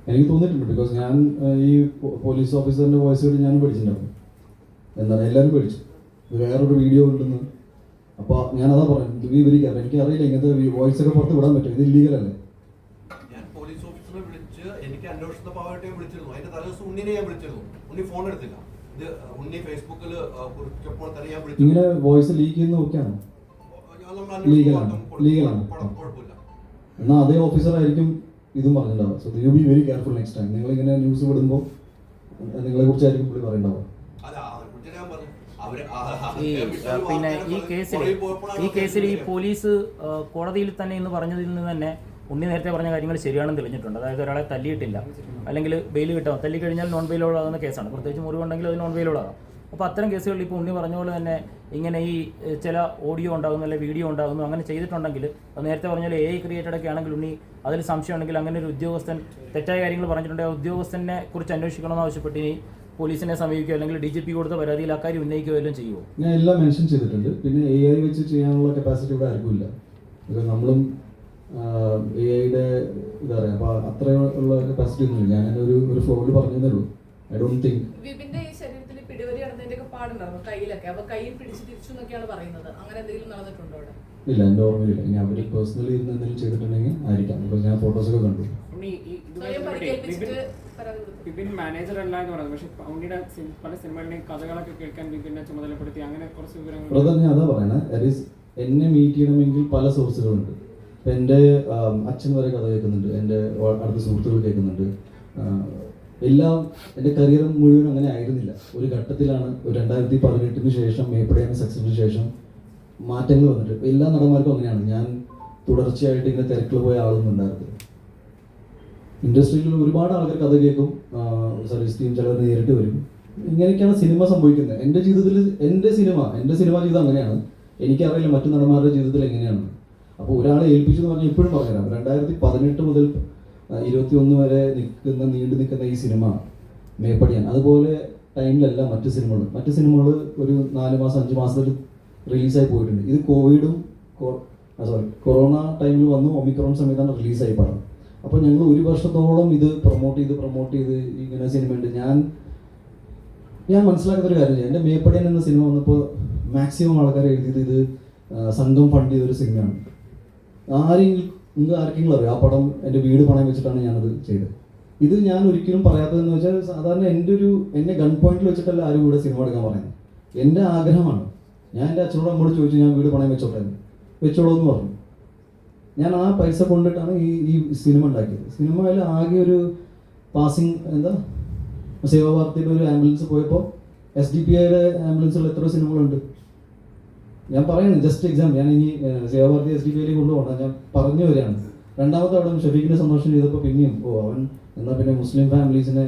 എനിക്ക് തോന്നിയിട്ടുണ്ട്. ബിക്കോസ് ഞാൻ ഈ പോലീസ് ഓഫീസറിൻ്റെ വോയിസ് കേട്ട് ഞാനും പഠിച്ചിട്ടുണ്ടാവും. എന്താണ് എല്ലാവരും പഠിച്ചു, വേറൊരു വീഡിയോ ഉണ്ടെന്ന്. അപ്പോൾ ഞാനതാ പറയുന്നത്, വിവരിക്കാറ് എനിക്കറിയില്ല ഇങ്ങനത്തെ വോയിസ് ഒക്കെ പുറത്ത് വിടാൻ പറ്റും, ഇത് ഇല്ലീഗലല്ലേ. ഞാൻ പോലീസ് ഓഫീസറെ വിളിച്ച് എനിക്ക് അന്വേഷണ ഭാഗമായിട്ട് വിളിച്ചിരുന്നു. അതിന്റെ തലേദിവസം ഉണ്ണിനെ ഞാൻ വിളിച്ചിരുന്നു. ഉണ്ണി ഫോൺ എടുത്തില്ല. ഇത് ഉണ്ണി ഫേസ്ബുക്കിൽ കുറിച്ചപ്പോൾ തന്നെ ഞാൻ വിളിച്ചു. ഇങ്ങനെ വോയിസ് ലീക്ക് ചെയ്യുന്ന നോക്കിയാണോ? ലീഗലാണ്. കുഴപ്പമില്ല. എന്നാൽ അതേ ഓഫീസറായിരിക്കും ഇതും പറഞ്ഞിട്ടുണ്ടാവുക. So you be very careful next time. നിങ്ങളിങ്ങനെ ന്യൂസ് വിടുമ്പോൾ നിങ്ങളെ കുറിച്ചായിരിക്കും പുള്ളി പറയുന്നുണ്ടാവുക. പിന്നെ ഈ കേസിൽ ഈ പോലീസ് കോടതിയിൽ തന്നെ ഇന്ന് പറഞ്ഞതിൽ നിന്ന് തന്നെ ഉണ്ണി നേരത്തെ പറഞ്ഞ കാര്യങ്ങൾ ശരിയാണെന്ന് തെളിഞ്ഞിട്ടുണ്ട്. അതായത് ഒരാളെ തല്ലിയിട്ടില്ല, അല്ലെങ്കിൽ ബെയിൽ കിട്ടാം, തല്ലിക്കഴിഞ്ഞാൽ നോൺ ബെയിലോളാകുന്ന കേസാണ്, പ്രത്യേകിച്ച് മുറിവുണ്ടെങ്കിൽ അത് നോൺ ബെയിലോളാകാം. അപ്പോൾ അത്തരം കേസുകളിൽ ഇപ്പോൾ ഉണ്ണി പറഞ്ഞ പോലെ തന്നെ ഇങ്ങനെ ഈ ചില ഓഡിയോ ഉണ്ടാകുന്നു, അല്ലെങ്കിൽ വീഡിയോ ഉണ്ടാകുന്നു, അങ്ങനെ ചെയ്തിട്ടുണ്ടെങ്കിൽ അത് നേരത്തെ പറഞ്ഞാൽ AI ക്രിയേറ്റഡ് ഒക്കെ ആണെങ്കിൽ ഉണ്ണി അതിൽ സംശയമുണ്ടെങ്കിൽ അങ്ങനെ ഒരു ഉദ്യോഗസ്ഥൻ തെറ്റായ കാര്യങ്ങൾ പറഞ്ഞിട്ടുണ്ടെങ്കിൽ ആ ഉദ്യോഗസ്ഥനെ കുറിച്ച് അന്വേഷിക്കണമെന്ന് ആവശ്യപ്പെട്ട് ഇനി പോലീസിനെ സമീപിക്കുകയോ അല്ലെങ്കിൽ DGP കൊടുത്ത പരാതിയിൽ ആ കാര്യം ഉന്നയിക്കുകയോ എല്ലാം ചെയ്യുമോ? ഞാൻ എല്ലാം മെൻഷൻ ചെയ്തിട്ടുണ്ട്. പിന്നെ AI വെച്ച് ചെയ്യാനുള്ള കപ്പാസിറ്റി ഇവിടെ ആർക്കും ഇല്ല. ബിക്കോസ് നമ്മളും AI-യുടെ എന്താ പറയുക, അപ്പോൾ അത്രയുള്ള കപ്പാസിറ്റി ഒന്നുമില്ല. ഞാൻ ഒരു ഫ്ലോറിൽ പറഞ്ഞതേ ഉള്ളൂ. ഐ ഡോണ്ട് തിങ്ക് വിപിന്റെ ഈ ശരീരത്തിൽ പിടിവലി നടന്നതിന്റെ ഒക്കെ പാടുണ്ടായിരുന്നു കയ്യിലൊക്കെ. അപ്പൊ കയ്യിൽ പിടിച്ച് തിരിച്ചു എന്നൊക്കെയാണ് പറയുന്നത്. അങ്ങനെ എന്തെങ്കിലും നടന്നിട്ടുണ്ടോ അവിടെ? ഇല്ല, എൻ്റെ ഓർമ്മയില്ല. ഇനി അവർ പേഴ്സണലി ഇരുന്ന് എന്തെങ്കിലും ചെയ്തിട്ടുണ്ടെങ്കിൽ ആയിരിക്കാം. ബിക്കോസ് ഞാൻ ഫോട്ടോസൊക്കെ കണ്ടു. സ്വയം പരിക്കേൽപ്പിച്ചിട്ട് പരാതി കൊടുത്തു. വിപിൻ മാനേജർ അല്ല എന്ന് പറയുന്നത്, പക്ഷെ ഉണ്ണിയുടെ പല സിനിമകളുടെയും കഥകളൊക്കെ കേൾക്കാൻ വിപിനെ ചുമതലപ്പെടുത്തി അങ്ങനെ കുറച്ച് വിവരങ്ങൾ. ബ്രദർ, ഞാൻ അതാ പറയണേ, എന്നെ മീറ്റ് ചെയ്യണമെങ്കിൽ പല സോഴ്സുകളുണ്ട്. ഇപ്പം എൻ്റെ അച്ഛൻ വരെ കഥ കേൾക്കുന്നുണ്ട്, എൻ്റെ അടുത്ത സുഹൃത്തുക്കൾ കേൾക്കുന്നുണ്ട്. എല്ലാം എൻ്റെ കരിയർ മുഴുവൻ അങ്ങനെ ആയിരുന്നില്ല. ഒരു ഘട്ടത്തിലാണ്, ഒരു 2018 ശേഷം, മേപ്പടിയാണ് സക്സസിന് ശേഷം മാറ്റങ്ങൾ വന്നിട്ട്. എല്ലാ നടന്മാർക്കും അങ്ങനെയാണ്. ഞാൻ തുടർച്ചയായിട്ട് ഇങ്ങനെ തിരക്കിൽ പോയ ആളൊന്നും ഉണ്ടായിരുന്നില്ല. ഇൻഡസ്ട്രിയിൽ ഒരുപാട് ആൾക്കാർ കഥ കേൾക്കും, സർവീസ് ടീം ചിലർ നേരിട്ട് വരും. ഇങ്ങനെയൊക്കെയാണ് സിനിമ സംഭവിക്കുന്നത്. എൻ്റെ ജീവിതത്തിൽ എൻ്റെ സിനിമ ജീവിതം അങ്ങനെയാണ്. എനിക്കറിയില്ല മറ്റു നടന്മാരുടെ ജീവിതത്തിൽ എങ്ങനെയാണ്. അപ്പോൾ ഒരാളെ ഏൽപ്പിച്ചു എന്ന് പറഞ്ഞാൽ ഇപ്പോഴും പറഞ്ഞുതരാം. 2018 മുതൽ 21 വരെ നീണ്ടു നിൽക്കുന്ന ഈ സിനിമ മേപ്പടിയാൻ, അതുപോലെ ടൈമിലല്ല മറ്റു സിനിമകൾ ഒരു 4 മാസം 5 മാസത്തിൽ റിലീസായി പോയിട്ടുണ്ട്. ഇത് കൊറോണ ടൈമിൽ വന്നു, ഒമിക്രോൺ സമയത്താണ് റിലീസായി പടം. അപ്പോൾ ഞങ്ങൾ 1 വർഷത്തോളം ഇത് പ്രൊമോട്ട് ചെയ്ത് ഇങ്ങനെ സിനിമയുണ്ട്. ഞാൻ മനസ്സിലാക്കുന്ന ഒരു കാര്യം, എൻ്റെ മേപ്പടിയൻ എന്ന സിനിമ വന്നപ്പോൾ മാക്സിമം ആൾക്കാർ എഴുതിയത് ഇത് സംഘം ഫണ്ട് ചെയ്തൊരു സിനിമയാണ്. ആർക്കെങ്കിലും അറിയാം, ആ പടം എൻ്റെ വീട് പണയം വെച്ചിട്ടാണ് ഞാനത് ചെയ്തത്. ഇത് ഞാൻ ഒരിക്കലും പറയാത്തതെന്ന് വെച്ചാൽ, സാധാരണ എന്നെ ഗൺ പോയിന്റിൽ വെച്ചിട്ടല്ല ആരും ഇവിടെ സിനിമ എടുക്കാൻ പറയുന്നത്. എൻ്റെ ആഗ്രഹമാണ്. ഞാൻ എൻ്റെ അച്ഛനോട് അമ്മോട് ചോദിച്ചു, ഞാൻ വീട് പണയം വെച്ചോളൂ എന്ന് പറഞ്ഞു. ഞാൻ ആ പൈസ കൊണ്ടിട്ടാണ് ഈ സിനിമ ഉണ്ടാക്കിയത്. സിനിമയിൽ ആകെ ഒരു പാസിങ് സേവാഭാരതിയുടെ ഒരു ആംബുലൻസ് പോയപ്പോൾ SDPIയുടെ ആംബുലൻസുള്ള എത്ര സിനിമകളുണ്ട് ഞാൻ പറയുന്നത്. Just example. ഞാൻ ഇനി സേവാഭാരതി SDPIയിലേക്ക് കൊണ്ടുപോകണം, ഞാൻ പറഞ്ഞു വരികയാണ്. രണ്ടാമത്തെ അവിടെ ഷഫീഖിനെ സന്തോഷം ചെയ്തപ്പോൾ പിന്നെയും അവൻ എന്നാൽ പിന്നെ മുസ്ലിം ഫാമിലീസിനെ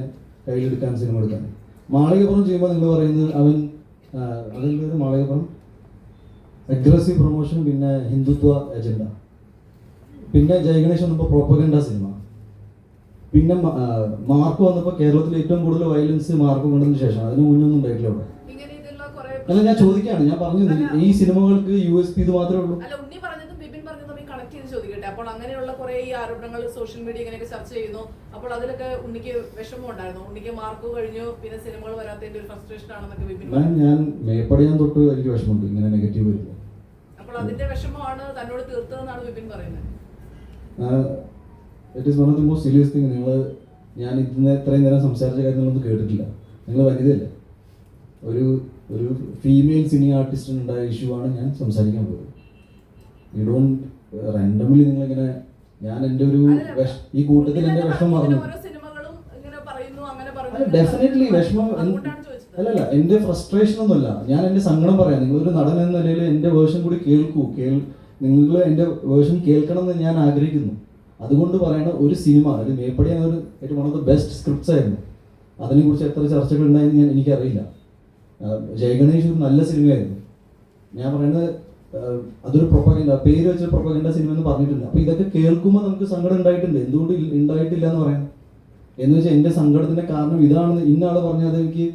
കയ്യിലെടുക്കാൻ സിനിമ എടുക്കാൻ. മാളികപ്പുറം ചെയ്യുമ്പോൾ നിങ്ങൾ പറയുന്നത് അതെന്ത് മാളികപ്പുറം അഗ്രസീവ് പ്രൊമോഷൻ, പിന്നെ ഹിന്ദുത്വ അജണ്ട, പിന്നെ ജയഗണേഷ് വന്നപ്പോൾ പ്രോപ്പഗൻഡ സിനിമ, പിന്നെ മാർക്ക് വന്നപ്പോൾ കേരളത്തിൽ ഏറ്റവും കൂടുതൽ വയലൻസ് മാർക്ക് കൊണ്ടതിന് ശേഷം. അതിന് മുന്നൊന്നും ഉണ്ടായിട്ടില്ല അവിടെ. അല്ല, ഞാൻ ചോദിക്കുകയാണ്, ഞാൻ പറഞ്ഞു ഈ സിനിമകൾക്ക് USP ഇത് മാത്രമേ ഉള്ളൂ. അല്ല, ഉണ്ണി പറഞ്ഞതും വിപിൻ പറഞ്ഞതും കണക്ട് ചെയ്ത് ചോദിക്കട്ടെ. അപ്പോൾ അങ്ങനെയുള്ള കുറെ ഈ ആരോപണങ്ങൾ സോഷ്യൽ മീഡിയ ഇങ്ങനെയൊക്കെ ചർച്ച ചെയ്യുന്നു. അപ്പോൾ അതിലൊക്കെ ഉണ്ണിക്ക് വിഷമം ഉണ്ടായിരുന്നു? ഉണ്ണിക്ക് മാർക്ക് കഴിഞ്ഞു, പിന്നെ സിനിമകൾ വരാത്തതിന്റെ ഒരു ഫ്രസ്ട്രേഷൻ ആണെന്നൊക്കെ വിപിൻ. ഞാൻ മേപ്പടിയാൻ തൊട്ട് എനിക്ക് വിഷമമുണ്ട് ഇങ്ങനെ നെഗറ്റീവ് വരുമ്പോൾ. അപ്പോൾ അതിന്റെ വിഷമമാണ് തന്നോട് തീർത്തതെന്നാണ് വിപിൻ പറയുന്നത്. It is one of the most serious thing. ഞാൻ ഇത്രയും നേരം സംസാരിച്ച കാര്യങ്ങളൊന്നും കേട്ടിട്ടില്ല. നിങ്ങൾ വനിതയല്ലേ, ഒരു ഒരു ഫീമെയിൽ സിനി ആർട്ടിസ്റ്റിനുണ്ടായ ഇഷ്യൂ ആണ് ഞാൻ സംസാരിക്കാൻ പോയത്. യു ഡോണ്ട് റാൻഡംലി നിങ്ങളിങ്ങനെ ഞാൻ എൻ്റെ ഒരു ഈ കൂട്ടത്തിൽ എൻ്റെ വിഷമം പറഞ്ഞു. ഡെഫിനറ്റ്ലി വിഷമം അല്ലല്ല, എൻ്റെ ഫ്രസ്ട്രേഷൻ ഒന്നുമല്ല, ഞാൻ എൻ്റെ സങ്കടം പറയാം. നിങ്ങളൊരു നടൻ എന്ന നിലയിൽ എൻ്റെ വേർഷൻ കൂടി കേൾക്കൂ. നിങ്ങൾ എൻ്റെ വേർഷൻ കേൾക്കണം എന്ന് ഞാൻ ആഗ്രഹിക്കുന്നു. അതുകൊണ്ട് പറയണ ഒരു സിനിമ, ഒരു മേപ്പടി എന്നൊരു ഏറ്റവും one of the best scripts ആയിരുന്നു. അതിനെക്കുറിച്ച് എത്ര ചർച്ചകൾ ഉണ്ടായെന്ന് എനിക്കറിയില്ല. ജയഗണേഷ് ഒരു നല്ല സിനിമയായിരുന്നു. ഞാൻ പറയുന്നത് അതൊരു പ്രൊപ്പഗൻഡ, പേര് വെച്ച പ്രൊപ്പഗൻഡ സിനിമ എന്ന് പറഞ്ഞിട്ടുണ്ട്. അപ്പോൾ ഇതൊക്കെ കേൾക്കുമ്പോൾ നമുക്ക് സങ്കടം ഉണ്ടായിട്ടുണ്ട്. എന്തുകൊണ്ട് ഉണ്ടായിട്ടില്ല എന്ന് പറയാം? എന്ന് വെച്ചാൽ എൻ്റെ സങ്കടത്തിൻ്റെ കാരണം ഇതാണെന്ന് ഇന്നാൾ പറഞ്ഞത് എനിക്ക്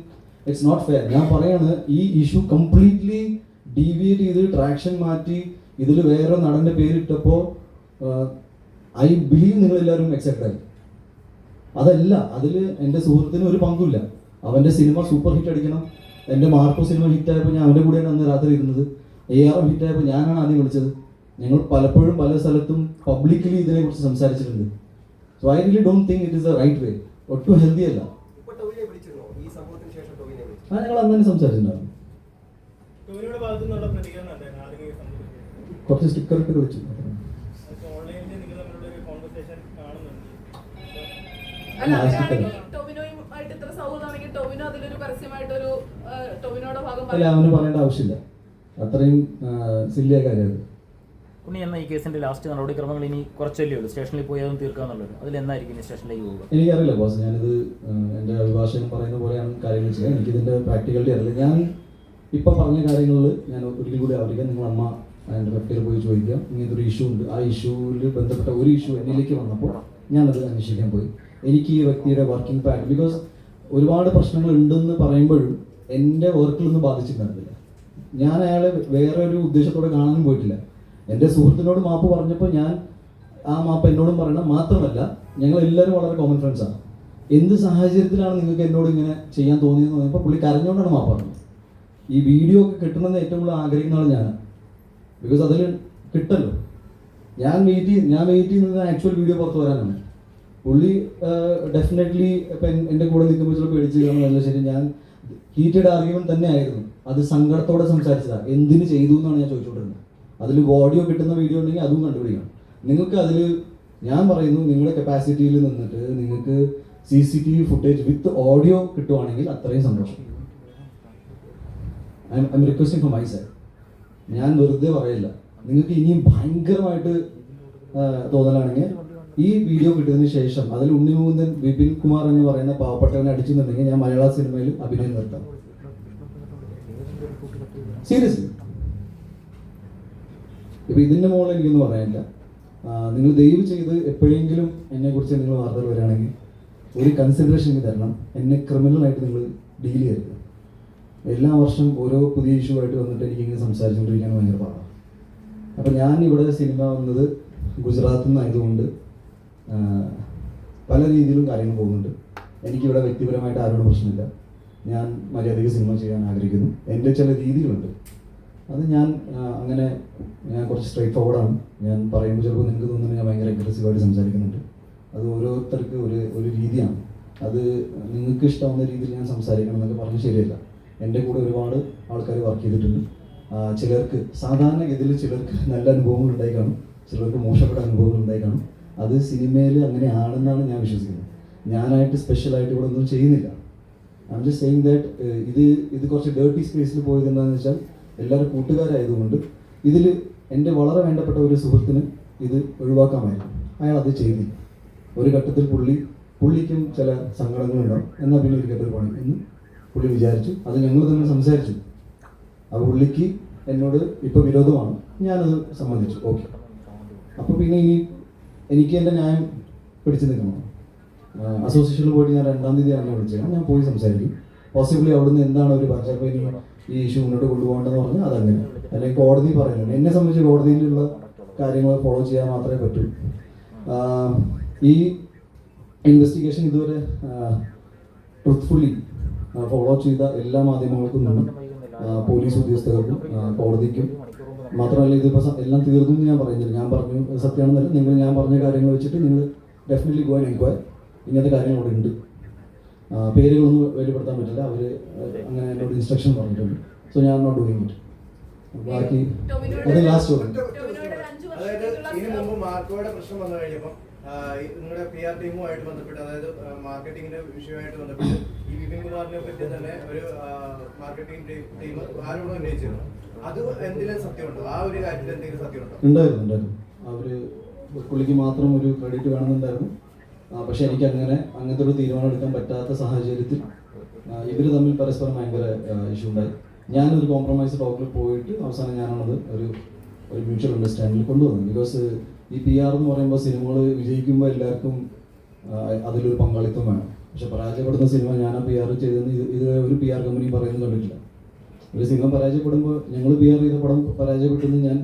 ഇറ്റ്സ് നോട്ട് ഫെയർ. ഞാൻ പറയാണ്, ഈ ഇഷ്യൂ കംപ്ലീറ്റ്ലി ഡീവിയേറ്റ് ചെയ്ത് ട്രാക്ഷൻ മാറ്റി ഇതിൽ വേറെ നടൻ്റെ പേരിട്ടപ്പോൾ ഐ ബിലീവ് നിങ്ങളെല്ലാവരും എക്സെപ്റ്റ് ആയി. അതല്ല, അതിൽ എൻ്റെ സുഹൃത്തിന് ഒരു പങ്കുമില്ല. അവൻ്റെ സിനിമ സൂപ്പർ ഹിറ്റ് അടിക്കണം. എൻ്റെ മാർക്കോ സിനിമ ഹിറ്റായപ്പോൾ ഞാൻ അവൻ്റെ കൂടെയാണ് അന്ന് രാത്രി ഇരുന്നത്. ARM ഹിറ്റായപ്പോൾ ഞാനാണ് ആദ്യം വിളിച്ചത്. ഞങ്ങൾ പലപ്പോഴും പല സ്ഥലത്തും പബ്ലിക്കലി ഇതിനെക്കുറിച്ച് സംസാരിച്ചിട്ടുണ്ട്. So I really don't think it is the right way. ഒട്ടും ഹെൽത്തി അല്ല. ഞങ്ങൾ അന്ന് സംസാരിച്ചിട്ടുണ്ടായിരുന്നു. കുറച്ച് സ്റ്റിക്കറൊക്കെ വിളിച്ചു. അല്ല, അവന് പറയേണ്ട ആവശ്യമില്ല. അത്രയും സില്ലിയ കാര്യമാണ്. ഉണ്ണി, എന്നാൽ ഈ കേസിന്റെ ലാസ്റ്റ് നടപടിക്രമങ്ങൾ ഇനി കുറച്ചല്ലേ ഉള്ളൂ, സ്റ്റേഷനിൽ പോയി അതും തീർക്കാന്നുള്ളത്. അതിൽ എന്നായിരിക്കും ഇനി സ്റ്റേഷനിലേക്ക് പോകുക? എനിക്കറിയില്ല ബോസ്. ഞാനിത് എൻ്റെ അഭിഭാഷകൻ പറയുന്ന പോലെയാണ് കാര്യങ്ങൾ ചെയ്യുക. എനിക്കിതിൻ്റെ പ്രാക്ടിക്കാലിറ്റി അറിയില്ല. ഞാൻ ഇപ്പം പറഞ്ഞ കാര്യങ്ങളിൽ ഞാൻ ഒരിക്കൽ കൂടി ആവർത്തിക്കാം. നിങ്ങൾ അമ്മ അതിൻ്റെ വെബ്സൈറ്റിൽ പോയി ചോദിക്കുക. ഇങ്ങനത്തെ ഒരു ഇഷ്യൂ ഉണ്ട്. ആ ഇഷ്യൂവിൽ ബന്ധപ്പെട്ട ഒരു ഇഷ്യൂ എന്നിലേക്ക് വന്നപ്പോൾ ഞാനത് അന്വേഷിക്കാൻ പോയി. എനിക്ക് ഈ വ്യക്തിയുടെ വർക്കിംഗ് പാറ്റേൺ, ബിക്കോസ് ഒരുപാട് പ്രശ്നങ്ങൾ ഉണ്ടെന്ന് പറയുമ്പോഴും എൻ്റെ വർക്കിലൊന്നും ബാധിച്ചിട്ടുണ്ടായിരുന്നില്ല. ഞാൻ അയാളെ വേറെ ഒരു ഉദ്ദേശത്തോടെ കാണാനും പോയിട്ടില്ല. എൻ്റെ സുഹൃത്തിനോട് മാപ്പ് പറഞ്ഞപ്പോൾ ഞാൻ ആ മാപ്പ് എന്നോടും പറയണം. മാത്രമല്ല, ഞങ്ങൾ എല്ലാവരും വളരെ കോമൺ ഫ്രണ്ട്സാണ്. എന്ത് സാഹചര്യത്തിലാണ് നിങ്ങൾക്ക് എന്നോട് ഇങ്ങനെ ചെയ്യാൻ തോന്നിയെന്ന് പറഞ്ഞപ്പോൾ പുള്ളി കരഞ്ഞുകൊണ്ടാണ് മാപ്പ് പറഞ്ഞത്. ഈ വീഡിയോ ഒക്കെ കിട്ടണമെന്ന് ഏറ്റവും കൂടുതൽ ആഗ്രഹിക്കുന്ന ആൾ ഞാനാണ്. ബിക്കോസ് അതിൽ കിട്ടല്ലോ. ഞാൻ വെയിറ്റ് ചെയ്യുന്നത് ആക്ച്വൽ വീഡിയോ പുറത്ത് വരാനാണ്. പുള്ളി ഡെഫിനറ്റ്ലി ഇപ്പം എൻ്റെ കൂടെ നിൽക്കുമ്പോൾ ചിലപ്പോൾ പേടിച്ച് കാണുമല്ല. ശരി, ഞാൻ ഹീറ്റഡ് ആർഗ്യുമെന്റ് തന്നെ ആയിരുന്നു. അത് സങ്കടത്തോടെ സംസാരിച്ചതാണ്. എന്തിന് ചെയ്തു എന്നാണ് ഞാൻ ചോദിച്ചുകൊണ്ടിരുന്നത്. അതിൽ ഓഡിയോ കിട്ടുന്ന വീഡിയോ ഉണ്ടെങ്കിൽ അതും കണ്ടുപിടിക്കണം. നിങ്ങൾക്ക് അതിൽ ഞാൻ പറയുന്നു, നിങ്ങളുടെ കപ്പാസിറ്റിയിൽ നിന്നിട്ട് നിങ്ങൾക്ക് CCTV ഫുട്ടേജ് വിത്ത് ഓഡിയോ കിട്ടുവാണെങ്കിൽ അത്രയും സന്തോഷം. I M requesting from my side. ഞാൻ വെറുതെ പറയില്ല. നിങ്ങൾക്ക് ഇനിയും ഭയങ്കരമായിട്ട് തോന്നലാണെങ്കിൽ ഈ വീഡിയോ കിട്ടിയതിന് ശേഷം അതിൽ ഉണ്ണിമുകുന്ദൻ വിപിൻ കുമാർ എന്ന് പറയുന്ന പാവപ്പെട്ടവനെ അടിച്ചെന്നുണ്ടെങ്കിൽ ഞാൻ മലയാള സിനിമയിൽ അഭിനയം നിർത്താം. സീരിയസ്ലി. ഇപ്പം ഇതിൻ്റെ മുകളിൽ എനിക്കൊന്നും പറയാനില്ല. നിങ്ങൾ ദയവ് ചെയ്ത് എപ്പോഴെങ്കിലും എന്നെക്കുറിച്ച് നിങ്ങൾ വാർത്തകൾ വരികയാണെങ്കിൽ ഒരു കൺസിഡറേഷൻ തരണം. എന്നെ ക്രിമിനലായിട്ട് നിങ്ങൾ ഡീൽ ചെയ്യരുത്. എല്ലാ വർഷം ഓരോ പുതിയ ഇഷ്യൂ ആയിട്ട് വന്നിട്ട് എനിക്കിങ്ങനെ സംസാരിച്ചുകൊണ്ടിരിക്കാൻ ഭയങ്കര പാടാണ്. അപ്പം ഞാൻ ഇവിടെ സിനിമ വന്നത് ഗുജറാത്തിൽ നിന്നായതുകൊണ്ട് പല രീതിയിലും കാര്യങ്ങൾ പോകുന്നുണ്ട്. എനിക്കിവിടെ വ്യക്തിപരമായിട്ട് ആരോടും പ്രശ്നമില്ല. ഞാൻ മര്യാദയ്ക്ക് സിനിമ ചെയ്യാൻ ആഗ്രഹിക്കുന്നു. എൻ്റെ ചില രീതികളുണ്ട്. അത് ഞാൻ കുറച്ച് സ്ട്രൈറ്റ് ഫോർവേഡാണ്. ഞാൻ പറയുമ്പോൾ ചിലപ്പോൾ നിങ്ങൾക്ക് തോന്നുന്നത് ഞാൻ ഭയങ്കര അഗ്രസീവായിട്ട് സംസാരിക്കുന്നുണ്ട്. അത് ഓരോരുത്തർക്ക് ഒരു രീതിയാണ്. അത് നിങ്ങൾക്ക് ഇഷ്ടമാവുന്ന രീതിയിൽ ഞാൻ സംസാരിക്കണം എന്നൊക്കെ പറഞ്ഞ് ശരിയല്ല. എൻ്റെ കൂടെ ഒരുപാട് ആൾക്കാർ വർക്ക് ചെയ്തിട്ടുണ്ട്. ചിലർക്ക് സാധാരണഗതിയിൽ ചിലർക്ക് നല്ല അനുഭവങ്ങൾ ഉണ്ടായി കാണും, ചിലർക്ക് മോശപ്പെട്ട അനുഭവങ്ങൾ ഉണ്ടായി കാണും. അത് സിനിമയിൽ അങ്ങനെ ആണെന്നാണ് ഞാൻ വിശ്വസിക്കുന്നത്. ഞാനായിട്ട് സ്പെഷ്യലായിട്ട് ഇവിടെ ഒന്നും ചെയ്യുന്നില്ല. I am just saying that ഇത് കുറച്ച് ഡേർട്ടി സ്പേസിൽ പോയത് എന്താണെന്ന് വെച്ചാൽ എല്ലാവരും കൂട്ടുകാരായതുകൊണ്ട് ഇതിൽ എൻ്റെ വളരെ വേണ്ടപ്പെട്ട ഒരു സുഹൃത്തിന് ഇത് ഒഴിവാക്കാമായിരുന്നു. അയാൾ അത് ചെയ്തില്ല. ഒരു ഘട്ടത്തിൽ പുള്ളിക്കും ചില സങ്കടങ്ങളുണ്ടാവും. എന്നാൽ പിന്നെ ഒരു ഘട്ടത്തിൽ പണി എന്ന് പുള്ളി വിചാരിച്ചു. അത് ഞങ്ങൾ തന്നെ സംസാരിച്ചു. അപ്പോൾ പുള്ളിക്ക് എന്നോട് ഇപ്പോൾ വിരോധമാണ്. ഞാനത് സമ്മതിച്ചു. ഓക്കെ. അപ്പോൾ പിന്നെ എനിക്ക് എൻ്റെ ന്യായം പിടിച്ചു നിൽക്കണം. അസോസിയേഷനിൽ പോയിട്ട് ഞാൻ 2-ാം തീയതി അങ്ങനെ വിളിച്ചതാണ്. ഞാൻ പോയി സംസാരിക്കും. പോസിബിളി അവിടുന്ന് എന്താണ് അവർ പറഞ്ഞത്, അപ്പോൾ ഇനി ഈ ഇഷ്യൂ മുന്നോട്ട് കൊണ്ടുപോകേണ്ടതെന്ന് പറഞ്ഞാൽ അതങ്ങനെ. അല്ലെങ്കിൽ കോടതി പറയുന്നത് എന്നെ സംബന്ധിച്ച് കോടതിയിലുള്ള കാര്യങ്ങൾ ഫോളോ ചെയ്യാൻ മാത്രമേ പറ്റൂ. ഈ ഇൻവെസ്റ്റിഗേഷൻ ഇതുവരെ ട്രൂത്ത്ഫുള്ളി ഫോളോ ചെയ്ത എല്ലാ മാധ്യമങ്ങൾക്കും നിന്നും പോലീസ് ഉദ്യോഗസ്ഥർക്കും കോടതിക്കും മാത്രമല്ല, ഇതിപ്പോൾ എല്ലാം തീർന്നു എന്ന് ഞാൻ പറയുന്നില്ല. ഞാൻ പറഞ്ഞു സത്യമാണെന്നല്ല. ഞാൻ പറഞ്ഞ കാര്യങ്ങൾ വെച്ചിട്ട് നിങ്ങൾ ഡെഫിനറ്റ്ലി ഗോ ആൻഡ് എൻക്വയർ. ഇങ്ങനത്തെ കാര്യങ്ങൾ അവിടെ ഉണ്ട്. പേരുകളൊന്നും വെളിപ്പെടുത്താൻ പറ്റില്ല. അവർ അങ്ങനെ എന്നോട് ഇൻസ്ട്രക്ഷൻ പറഞ്ഞിട്ടുണ്ട്. സോ ഞാൻ നോട്ട് ഡൂയിങ് ഇറ്റ്. ബാക്കി അത് ലാസ്റ്റ് അതായത് ഇതിനു മുമ്പ് മാർക്കോയുടെ പ്രശ്നം വന്നു കഴിഞ്ഞപ്പോൾ നിങ്ങളുടെ PR ടീമുമായിട്ട് ബന്ധപ്പെട്ട്, അതായത് മാർക്കറ്റിംഗിന്റെ വിഷയമായിട്ട് ബന്ധപ്പെട്ട് ഈ വിപിൻ കുമാറിനെ പറ്റി തന്നെ ഒരു മാർക്കറ്റിംഗ് ടീം ആരോടും ഉന്നയിച്ചിരുന്നു. അത് എന്തെങ്കിലും സത്യമുണ്ടോ? ആ ഒരു കാര്യത്തിൽ എന്തെങ്കിലും സത്യമുണ്ടോ? ഉണ്ടായിരുന്നു. അവര് പുള്ളിക്ക് മാത്രം ഒരു ക്രെഡിറ്റ് വേണമെന്നുണ്ടായിരുന്നു. പക്ഷെ എനിക്ക് അങ്ങനത്തെ ഒരു തീരുമാനം എടുക്കാൻ പറ്റാത്ത സാഹചര്യത്തിൽ ഇവർ തമ്മിൽ പരസ്പരം ഭയങ്കര ഇഷ്യൂ ഉണ്ടായി. ഞാനൊരു കോംപ്രമൈസ് ടോക്കിൽ പോയിട്ട് അവസാനം ഞാനാണത് ഒരു മ്യൂച്വൽ അണ്ടർസ്റ്റാൻഡിൽ കൊണ്ടുവന്നത്. ബിക്കോസ് ഈ PR എന്ന് പറയുമ്പോൾ സിനിമകൾ വിജയിക്കുമ്പോൾ എല്ലാവർക്കും അതിലൊരു പങ്കാളിത്തം വേണം. പക്ഷെ പരാജയപ്പെടുന്ന സിനിമ ഞാൻ ആ PR ചെയ്തെന്ന് ഇത് ഒരു PR കമ്പനി പറയുന്നത് കണ്ടിട്ടില്ല. ഒരു സിനിമ പരാജയപ്പെടുമ്പോൾ ഞങ്ങൾ PR ചെയ്ത പടം പരാജയപ്പെട്ടെന്ന് ഞാൻ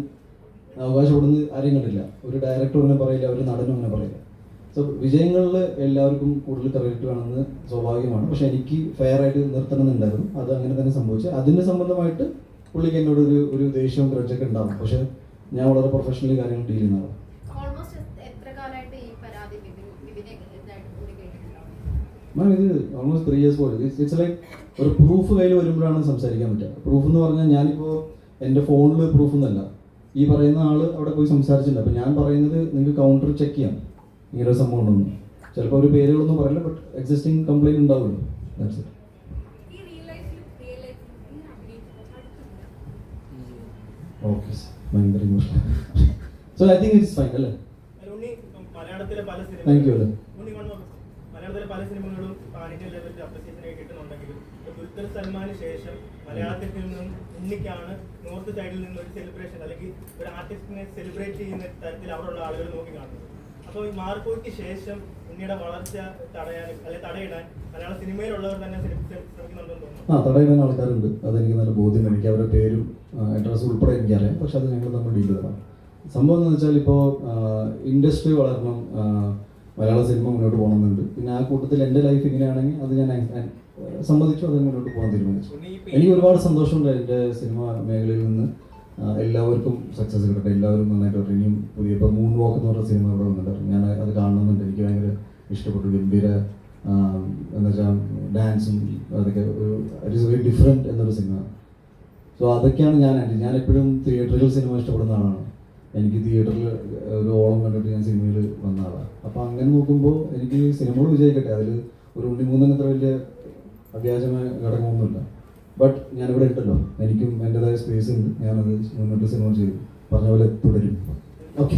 അവകാശപ്പെടുന്നത് ആരെയും കണ്ടില്ല. ഒരു ഡയറക്ടർ അങ്ങനെ പറയില്ല, ഒരു നടനും അങ്ങനെ പറയില്ല. സോ വിജയങ്ങളിൽ എല്ലാവർക്കും കൂടുതൽ ക്രെഡിറ്റ് വേണമെന്ന് സ്വാഭാവികമാണ്. പക്ഷെ എനിക്ക് ഫെയർ ആയിട്ട് നിർത്തണമെന്നുണ്ടായിരുന്നു. അത് അങ്ങനെ തന്നെ സംഭവിച്ചു. അതിന് സംബന്ധമായിട്ട് പുള്ളിക്ക് എന്നോട് ഒരു ദേഷ്യവും ഗ്രഡ്ജൊക്കെ ഉണ്ടാവും. പക്ഷെ ഞാൻ വളരെ പ്രൊഫഷണലി കാര്യങ്ങൾ ഡീൽ ചെയ്യുന്നതാണ്. മാം ഇത് ഓൾമോസ്റ്റ് 3 years പോലെ. ഇറ്റ്സ് ലൈക്ക് ഒരു പ്രൂഫ് കയ്യിൽ വരുമ്പോഴാണ് സംസാരിക്കാൻ പറ്റുക. പ്രൂഫ് എന്ന് പറഞ്ഞാൽ ഞാനിപ്പോൾ എൻ്റെ ഫോണിൽ പ്രൂഫ് എന്നല്ല, ഈ പറയുന്ന ആൾ അവിടെ പോയി സംസാരിച്ചിട്ടുണ്ട്. അപ്പോൾ ഞാൻ പറയുന്നത് നിങ്ങൾക്ക് കൗണ്ടർ ചെക്ക് ചെയ്യാം, ഇങ്ങനൊരു സംഭവം ഉണ്ടെന്ന്. ചിലപ്പോൾ ഒരു പേരുകളൊന്നും പറയില്ല, ബട്ട് എക്സിസ്റ്റിംഗ് കംപ്ലൈൻറ്റ് ഉണ്ടാവുമല്ലോ. That's it. ഓക്കെ, ഭയങ്കര emotional. So I think it's fine അല്ലേ? മലയാളത്തിലെ പല താങ്ക് യു അല്ലേ? മലയാളത്തിലെ പല സിനിമകളും പാനിക്കൽ ലെവലിൽ അപ്രിസിയേഷനായി കിട്ടുന്നുണ്ടെങ്കിലും ദുൽഖർ സൽമാന് ശേഷം മലയാളത്തിൽ നിന്നും ഉണ്ണിക്കാണ് നോർത്ത് സൈഡിൽ നിന്ന് ഒരു സെലിബ്രേഷൻ അല്ലെങ്കിൽ ഒരു ആർട്ടിസ്റ്റിനെ സെലിബ്രേറ്റ് ചെയ്യുന്ന തരത്തിൽ അവിടെയുള്ള ആളുകൾ നോക്കി കാണുന്നത്. അപ്പോൾ ഈ മാർക്കോയ്ക്ക് ശേഷം ഉണ്ണിയുടെ വളർച്ച തടയാൻ അല്ലെങ്കിൽ തടയിടാൻ മലയാള സിനിമയിലുള്ളവർ തന്നെ ശ്രമിക്കുന്നുണ്ടെന്ന് തോന്നുന്നു. തടയിടാൻ ആൾക്കാരുണ്ട്, അതെനിക്ക് നല്ല ബോധ്യം. എനിക്ക് അവരുടെ പേരും അഡ്രസ്സും ഉൾപ്പെടെ എനിക്കറിയാം. പക്ഷെ അത് ഞങ്ങൾ തമ്മിൽ ഡീൽ ചെയ്തതാണ്. സംഭവം എന്ന് വെച്ചാൽ ഇപ്പോൾ ഇൻഡസ്ട്രി വളരണം, മലയാള സിനിമ മുന്നോട്ട് പോകണമെന്നുണ്ട്. പിന്നെ ആ കൂട്ടത്തിൽ എൻ്റെ ലൈഫ് ഇങ്ങനെയാണെങ്കിൽ അത് ഞാൻ സമ്മതിച്ചു, അത് മുന്നോട്ട് പോകാൻ തീരുമാനിച്ചു. എനിക്ക് ഒരുപാട് സന്തോഷമുണ്ട് എൻ്റെ സിനിമ മേഖലയിൽ നിന്ന് എല്ലാവർക്കും സക്സസ് കിട്ടട്ടെ, എല്ലാവരും നന്നായിട്ട് വരട്ടെ. ഇനിയും പുതിയ ഇപ്പോൾ മൂൺ വാക്ക് എന്ന് പറഞ്ഞ സിനിമ ഇവിടെ വന്നിട്ടുണ്ടായിരുന്നു. ഞാൻ അത് കാണുന്നുണ്ട്, എനിക്ക് ഭയങ്കര ഇഷ്ടപ്പെട്ടു. ഗംഭീര എന്ന് വെച്ചാൽ ഡാൻസും അതൊക്കെ ഒരു ഇറ്റ് ഈസ് വെരി ഡിഫറെൻറ്റ് എന്നൊരു സിനിമ. സോ അതൊക്കെയാണ് ഞാൻ എപ്പോഴും തിയേറ്ററിൽ സിനിമ ഇഷ്ടപ്പെടുന്ന ആളാണ്. എനിക്ക് തിയേറ്ററിൽ ഒരു ഓളം കണ്ടിട്ട് ഞാൻ സിനിമയിൽ വന്ന ആളാണ്. അപ്പോൾ അങ്ങനെ നോക്കുമ്പോൾ എനിക്ക് സിനിമകൾ വിജയിക്കട്ടെ, അതിൽ ഒരു ഉണ്ണിമൂന്നത്ര വലിയ അവ്യാജമായ ഘടകമൊന്നുമില്ല. ബട്ട് ഞാനിവിടെ ഉണ്ടല്ലോ, എനിക്കും എൻ്റെതായ സ്പേസ് ഉണ്ട്. ഞാനത് മുന്നോട്ട് സിനിമ ചെയ്തു പറഞ്ഞ പോലെ തുടരും. ഓക്കെ.